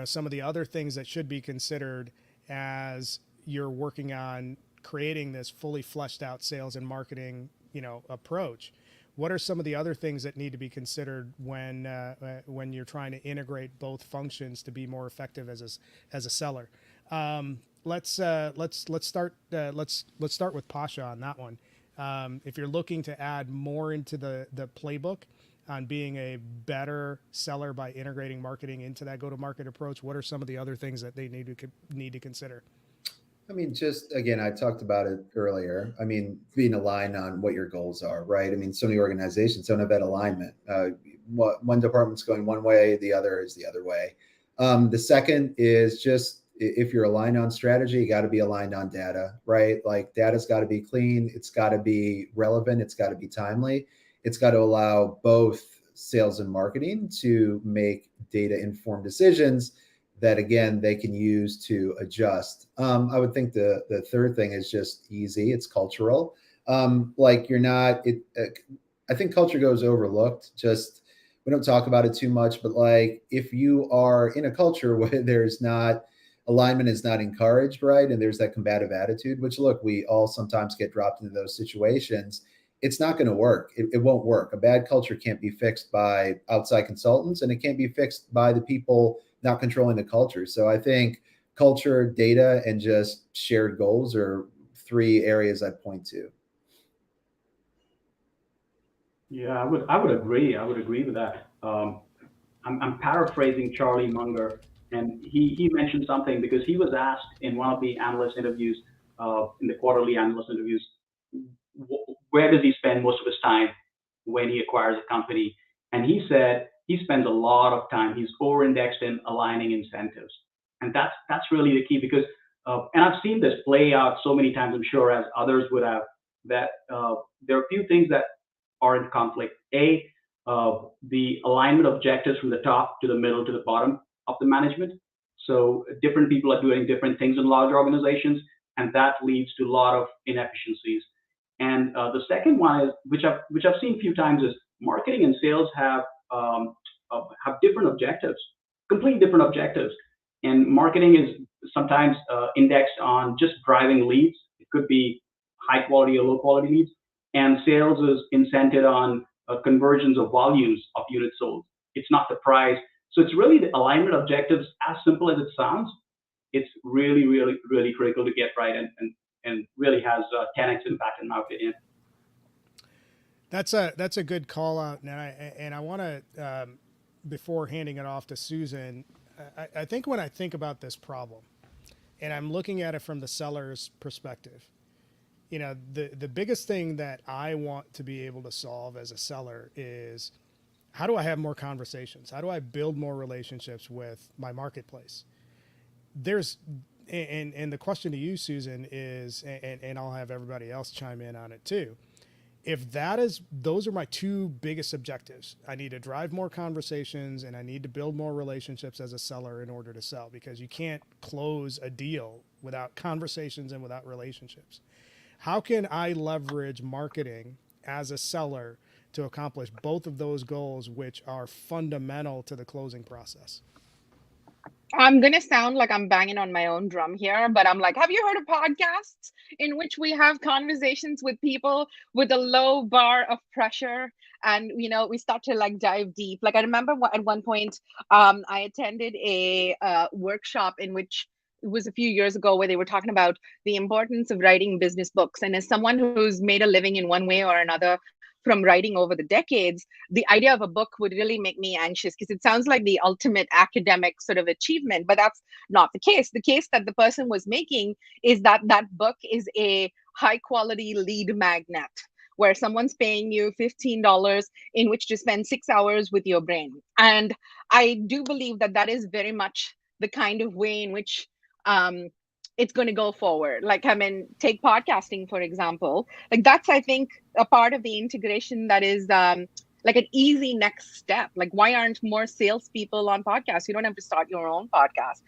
some of the other things that should be considered as you're working on creating this fully fleshed out sales and marketing, approach, what are some of the other things that need to be considered when you're trying to integrate both functions to be more effective as a seller? Let's start with Pasha on that one. If you're looking to add more into the playbook on being a better seller by integrating marketing into that go-to-market approach, what are some of the other things that they need to consider? I mean, just again, I talked about it earlier. I mean, being aligned on what your goals are, right? I mean, so many organizations don't have that alignment. One department's going one way, the other is the other way. The second is just, if you're aligned on strategy, you got to be aligned on data, right? Like, data's got to be clean. It's got to be relevant. It's got to be timely. It's got to allow both sales and marketing to make data-informed decisions that, again, they can use to adjust. I would think the third thing is just easy. It's cultural. I think culture goes overlooked. We don't talk about it too much, but like, if you are in a culture where there's not, alignment is not encouraged, right? And there's that combative attitude, which, look, we all sometimes get dropped into those situations. It's not going to work. It won't work. A bad culture can't be fixed by outside consultants, and it can't be fixed by the people not controlling the culture. So I think culture, data, and just shared goals are three areas I'd point to. Yeah, I would agree. I would agree with that. I'm paraphrasing Charlie Munger, and he mentioned something, because he was asked in one of the analyst interviews, in the quarterly analyst interviews, where does he spend most of his time when he acquires a company? And he said he spends a lot of time. He's over-indexed in aligning incentives, and that's really the key, because and I've seen this play out so many times, I'm sure, as others would have, that there are a few things that are in conflict. The alignment objectives from the top to the middle to the bottom of the management. So different people are doing different things in large organizations, and that leads to a lot of inefficiencies. And the second one is, which I've seen a few times, is marketing and sales have different objectives, completely different objectives. And marketing is sometimes indexed on just driving leads. It could be high quality or low quality leads. And sales is incented on conversions of volumes of units sold. It's not the price. So it's really the alignment objectives, as simple as it sounds. It's really, really, really critical to get right, and really has 10x impact in my opinion. That's a good call out, and I want to before handing it off to Susan, I think when I think about this problem, and I'm looking at it from the seller's perspective, the biggest thing that I want to be able to solve as a seller is, how do I have more conversations? How do I build more relationships with my marketplace? And the question to you, Susan, is, and I'll have everybody else chime in on it too. If those are my two biggest objectives. I need to drive more conversations and I need to build more relationships as a seller in order to sell, because you can't close a deal without conversations and without relationships. How can I leverage marketing as a seller to accomplish both of those goals, which are fundamental to the closing process? I'm going to sound like I'm banging on my own drum here, but I'm like, have you heard of podcasts in which we have conversations with people with a low bar of pressure? And, we start to like dive deep. Like I remember at one point, I attended a workshop in which it was a few years ago, where they were talking about the importance of writing business books. And as someone who's made a living in one way or another from writing over the decades, the idea of a book would really make me anxious, because it sounds like the ultimate academic sort of achievement, but that's not the case. The case that the person was making is that that book is a high quality lead magnet, where someone's paying you $15 in which to spend 6 hours with your brain. And I do believe that that is very much the kind of way in which it's going to go forward. Like, take podcasting, for example. Like that's, I think, a part of the integration that is like an easy next step. Like, why aren't more salespeople on podcasts? You don't have to start your own podcast.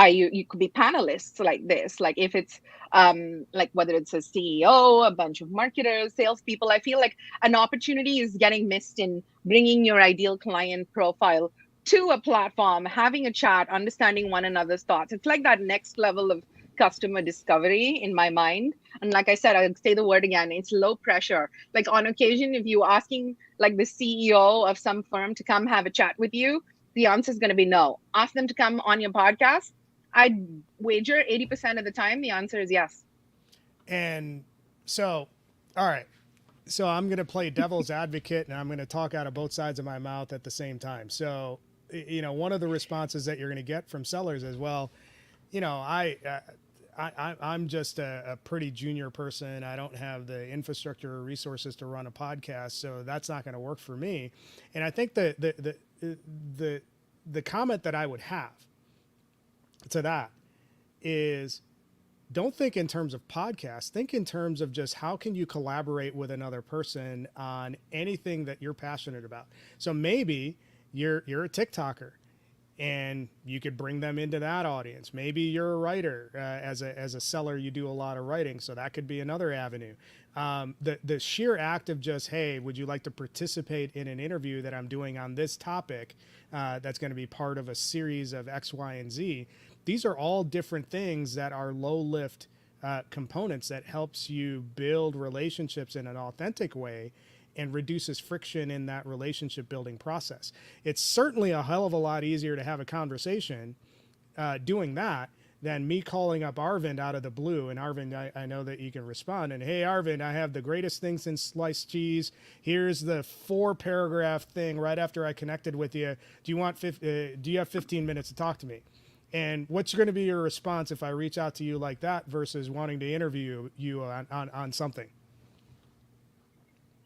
You could be panelists like this. Like if it's like whether it's a CEO, a bunch of marketers, salespeople, I feel like an opportunity is getting missed in bringing your ideal client profile to a platform, having a chat, understanding one another's thoughts. It's like that next level of customer discovery in my mind. And like I said, I'll say the word again, it's low pressure. Like on occasion, if you're asking like the CEO of some firm to come have a chat with you, the answer is going to be no. Ask them to come on your podcast. I'd wager 80% of the time the answer is yes. And so, all right. So I'm going to play devil's advocate, and I'm going to talk out of both sides of my mouth at the same time. So, one of the responses that you're going to get from sellers is, well, I'm just a pretty junior person. I don't have the infrastructure or resources to run a podcast, so that's not going to work for me. And I think the comment that I would have to that is, don't think in terms of podcasts. Think in terms of just how can you collaborate with another person on anything that you're passionate about. So maybe you're a TikToker, and you could bring them into that audience. Maybe you're a writer. As a seller, you do a lot of writing, so that could be another avenue. The sheer act of just, hey, would you like to participate in an interview that I'm doing on this topic that's going to be part of a series of X, Y, and Z? These are all different things that are low lift components that helps you build relationships in an authentic way and reduces friction in that relationship building process. It's certainly a hell of a lot easier to have a conversation doing that than me calling up Arvind out of the blue. And Arvind, I know that you can respond. And hey, Arvind, I have the greatest thing since sliced cheese. Here's the 4-paragraph thing right after I connected with you. Do you have 15 minutes to talk to me? And what's going to be your response if I reach out to you like that versus wanting to interview you on something?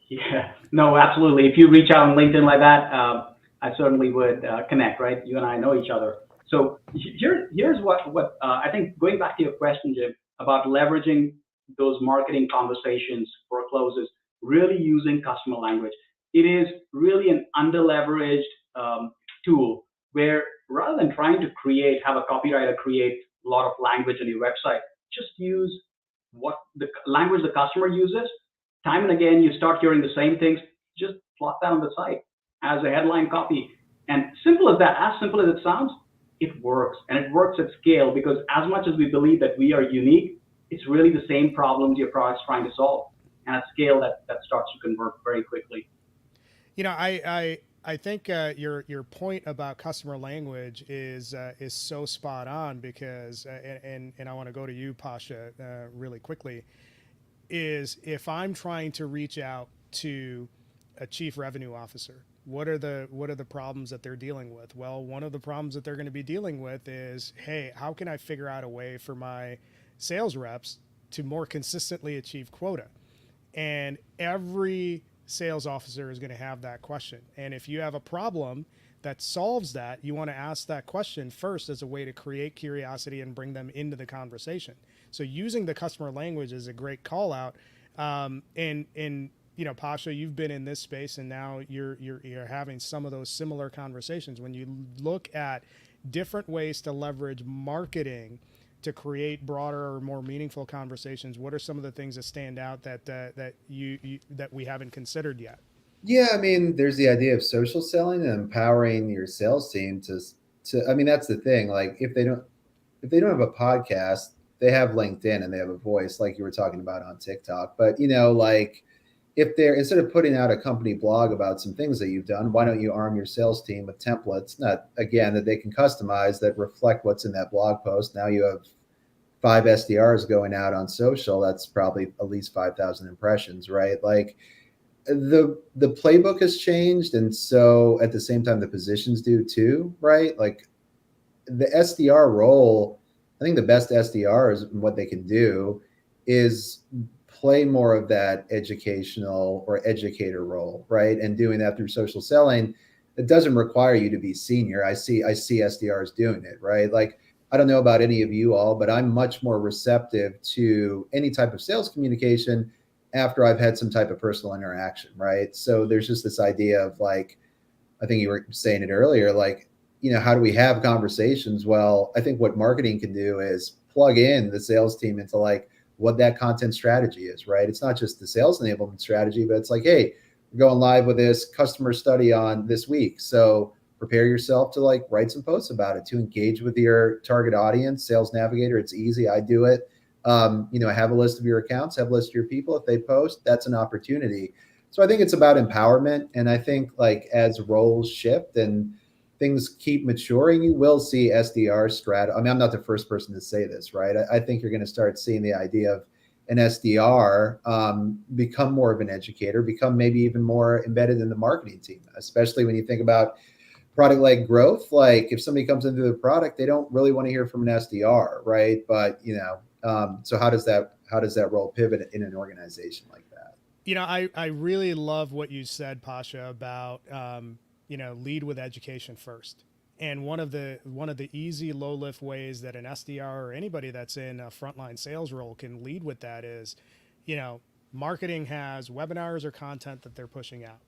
Yeah, no, absolutely. If you reach out on LinkedIn like that, I certainly would connect, right? You and I know each other. So here's what I think, going back to your question, Jim, about leveraging those marketing conversations for closes, really using customer language. It is really an under-leveraged tool where, rather than trying to have a copywriter create a lot of language on your website, just use what the language the customer uses. Time and again, you start hearing the same things. Just plot that on the site as a headline copy. And simple as that, as simple as it sounds, it works. And it works at scale because as much as we believe that we are unique, it's really the same problems your product's trying to solve. And at scale, that starts to convert very quickly. You know, I think your point about customer language is so spot on because and I want to go to you, Pasha, really quickly. Is if I'm trying to reach out to a chief revenue officer, what are the problems that they're dealing with? Well, one of the problems that they're going to be dealing with is, hey, how can I figure out a way for my sales reps to more consistently achieve quota? And every sales officer is going to have that question. And if you have a problem that solves that, you want to ask that question first as a way to create curiosity and bring them into the conversation. So using the customer language is a great call out. And you know, Pasha, you've been in this space and now you're having some of those similar conversations. When you look at different ways to leverage marketing to create broader or more meaningful conversations, what are some of the things that stand out that that we haven't considered yet? Yeah, I mean, there's the idea of social selling and empowering your sales team to I mean, that's the thing. Like if they don't have a podcast, they have LinkedIn and they have a voice like you were talking about on TikTok. But, you know, like if they're instead of putting out a company blog about some things that you've done, why don't you arm your sales team with templates, not again that they can customize that reflect what's in that blog post. Now you have 5 SDRs going out on social. That's probably at least 5,000 impressions, right? Like the playbook has changed, and so at the same time the positions do too, right? Like the SDR role, I think the best SDRs and what they can do is play more of that educational or educator role, right? And doing that through social selling, it doesn't require you to be senior. I see SDRs doing it, right? Like I don't know about any of you all, but I'm much more receptive to any type of sales communication after I've had some type of personal interaction, right? So there's just this idea of like, I think you were saying it earlier, like, you know, how do we have conversations? Well, I think what marketing can do is plug in the sales team into like what that content strategy is, right? It's not just the sales enablement strategy, but it's like, hey, we're going live with this customer study on this week. So prepare yourself to like write some posts about it, to engage with your target audience. Sales Navigator, it's easy. I do it. You know, have a list of your accounts, have a list of your people. If they post, that's an opportunity. So I think it's about empowerment. And I think like as roles shift and things keep maturing, you will see SDR strat. I mean, I'm not the first person to say this, right? I think you're going to start seeing the idea of an SDR become more of an educator, become maybe even more embedded in the marketing team, especially when you think about product-led growth. Like if somebody comes into the product, they don't really want to hear from an SDR, right? But you know, so how does that role pivot in an organization like that? You know, I really love what you said, Pasha, about you know, lead with education first. And one of the easy low lift ways that an SDR or anybody that's in a frontline sales role can lead with that is, you know, marketing has webinars or content that they're pushing out.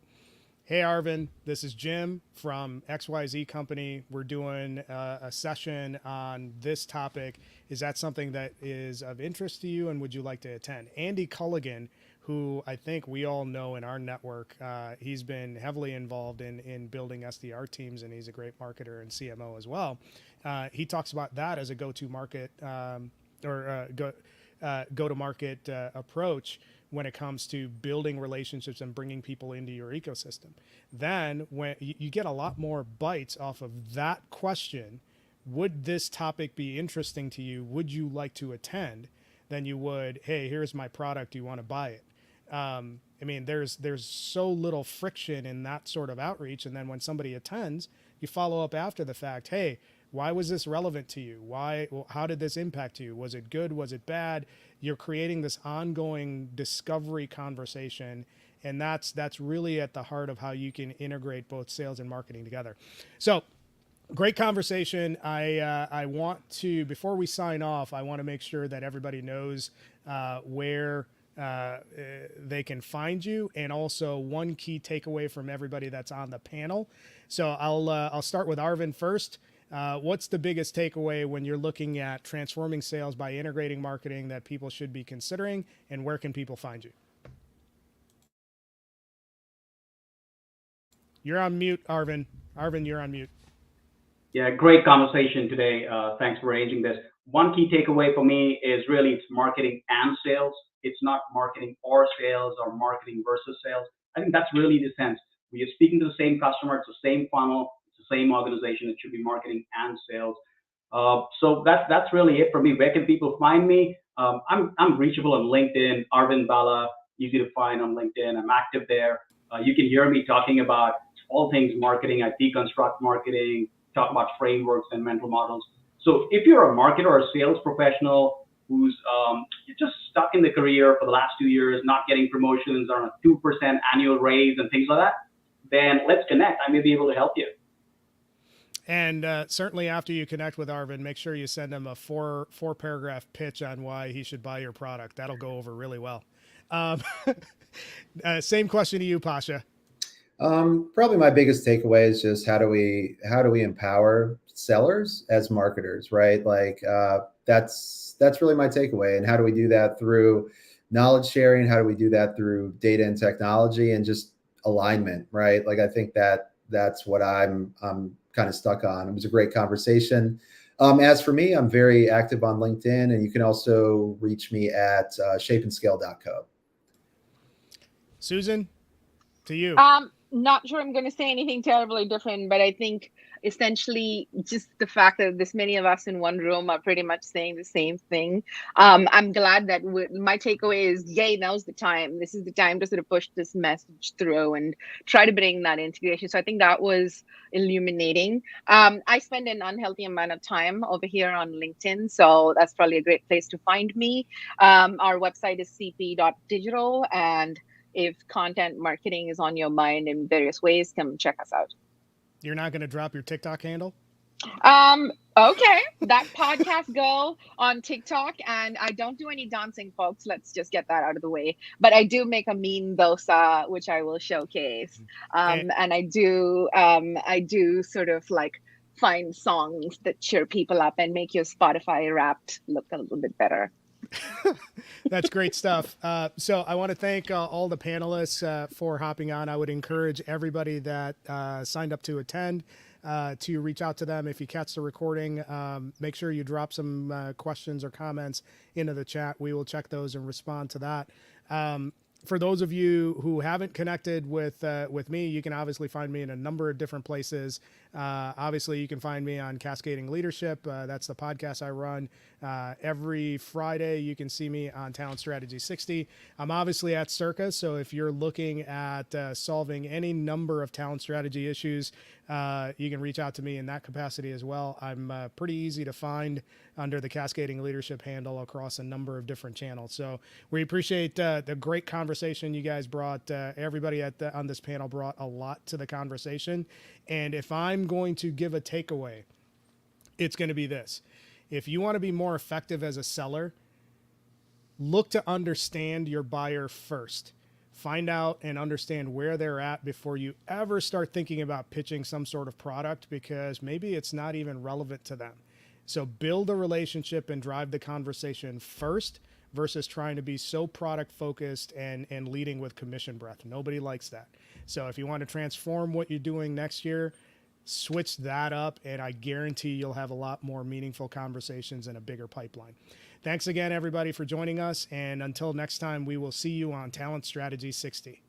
Hey, Arvind, this is Jim from XYZ company. We're doing a session on this topic. Is that something that is of interest to you, and would you like to attend? Andy Culligan, who I think we all know in our network, he's been heavily involved in building SDR teams, and he's a great marketer and CMO as well. He talks about that as a go-to-market go-to-market approach when it comes to building relationships and bringing people into your ecosystem. Then when you get a lot more bites off of that question, would this topic be interesting to you? Would you like to attend? Than you would, hey, here's my product. Do you want to buy it? I mean, there's so little friction in that sort of outreach. And then when somebody attends, you follow up after the fact. Hey, why was this relevant to you? How did this impact you? Was it good? Was it bad? You're creating this ongoing discovery conversation. And that's really at the heart of how you can integrate both sales and marketing together. So great conversation. I want to, before we sign off, I want to make sure that everybody knows where they can find you, and also one key takeaway from everybody that's on the panel. So I'll start with Arvind first. What's the biggest takeaway when you're looking at transforming sales by integrating marketing that people should be considering, and where can people find you? You're on mute, Arvind. Arvind, you're on mute. Yeah, great conversation today. Thanks for arranging this. One key takeaway for me is really it's marketing and sales. It's not marketing or sales or marketing versus sales. I think that's really the sense. We are speaking to the same customer, it's the same funnel, it's the same organization. It should be marketing and sales. So that's really it for me. Where can people find me? I'm reachable on LinkedIn, Arvind Bala, easy to find on LinkedIn. I'm active there. You can hear me talking about all things marketing. I deconstruct marketing, talk about frameworks and mental models. So if you're a marketer or a sales professional who's just stuck in the career for the last 2 years, not getting promotions on a 2% annual raise and things like that, then let's connect. I may be able to help you. And certainly after you connect with Arvind, make sure you send him a four paragraph pitch on why he should buy your product. That'll go over really well. Same question to you, Pasha. Probably my biggest takeaway is just how do we empower sellers as marketers, right? Like that's really my takeaway. And how do we do that through knowledge sharing? How do we do that through data and technology and just alignment, right? Like I think that's what I'm kind of stuck on. It was a great conversation. As for me, I'm very active on LinkedIn, and you can also reach me at shapeandscale.co. Susan, to you. Not sure I'm going to say anything terribly different, but I think essentially just the fact that this many of us in one room are pretty much saying the same thing. I'm glad that my takeaway is, yay, now's the time. This is the time to sort of push this message through and try to bring that integration. So I think that was illuminating. I spend an unhealthy amount of time over here on LinkedIn, so that's probably a great place to find me. Our website is cp.digital, and if content marketing is on your mind in various ways, come check us out. You're not going to drop your TikTok handle? Okay. That podcast go on TikTok, and I don't do any dancing, folks. Let's just get that out of the way. But I do make a mean dosa, which I will showcase. And I do sort of like find songs that cheer people up and make your Spotify Wrapped look a little bit better. That's great stuff. So I want to thank all the panelists for hopping on. I would encourage everybody that signed up to attend to reach out to them. If you catch the recording, make sure you drop some questions or comments into the chat. We will check those and respond to that. For those of you who haven't connected with me, you can obviously find me in a number of different places. Obviously, you can find me on Cascading Leadership. That's the podcast I run. Every Friday, you can see me on Talent Strategy 60. I'm obviously at Circa, so if you're looking at solving any number of talent strategy issues, you can reach out to me in that capacity as well. I'm pretty easy to find under the Cascading Leadership handle across a number of different channels. So we appreciate the great conversation you guys brought. Everybody on this panel brought a lot to the conversation. And if I'm going to give a takeaway, it's going to be this. If you want to be more effective as a seller, look to understand your buyer first. Find out and understand where they're at before you ever start thinking about pitching some sort of product, because maybe it's not even relevant to them. So build a relationship and drive the conversation first versus trying to be so product focused and leading with commission breath. Nobody likes that. So if you want to transform what you're doing next year, switch that up, and I guarantee you'll have a lot more meaningful conversations and a bigger pipeline. Thanks again, everybody, for joining us. And until next time, we will see you on Talent Strategy 60.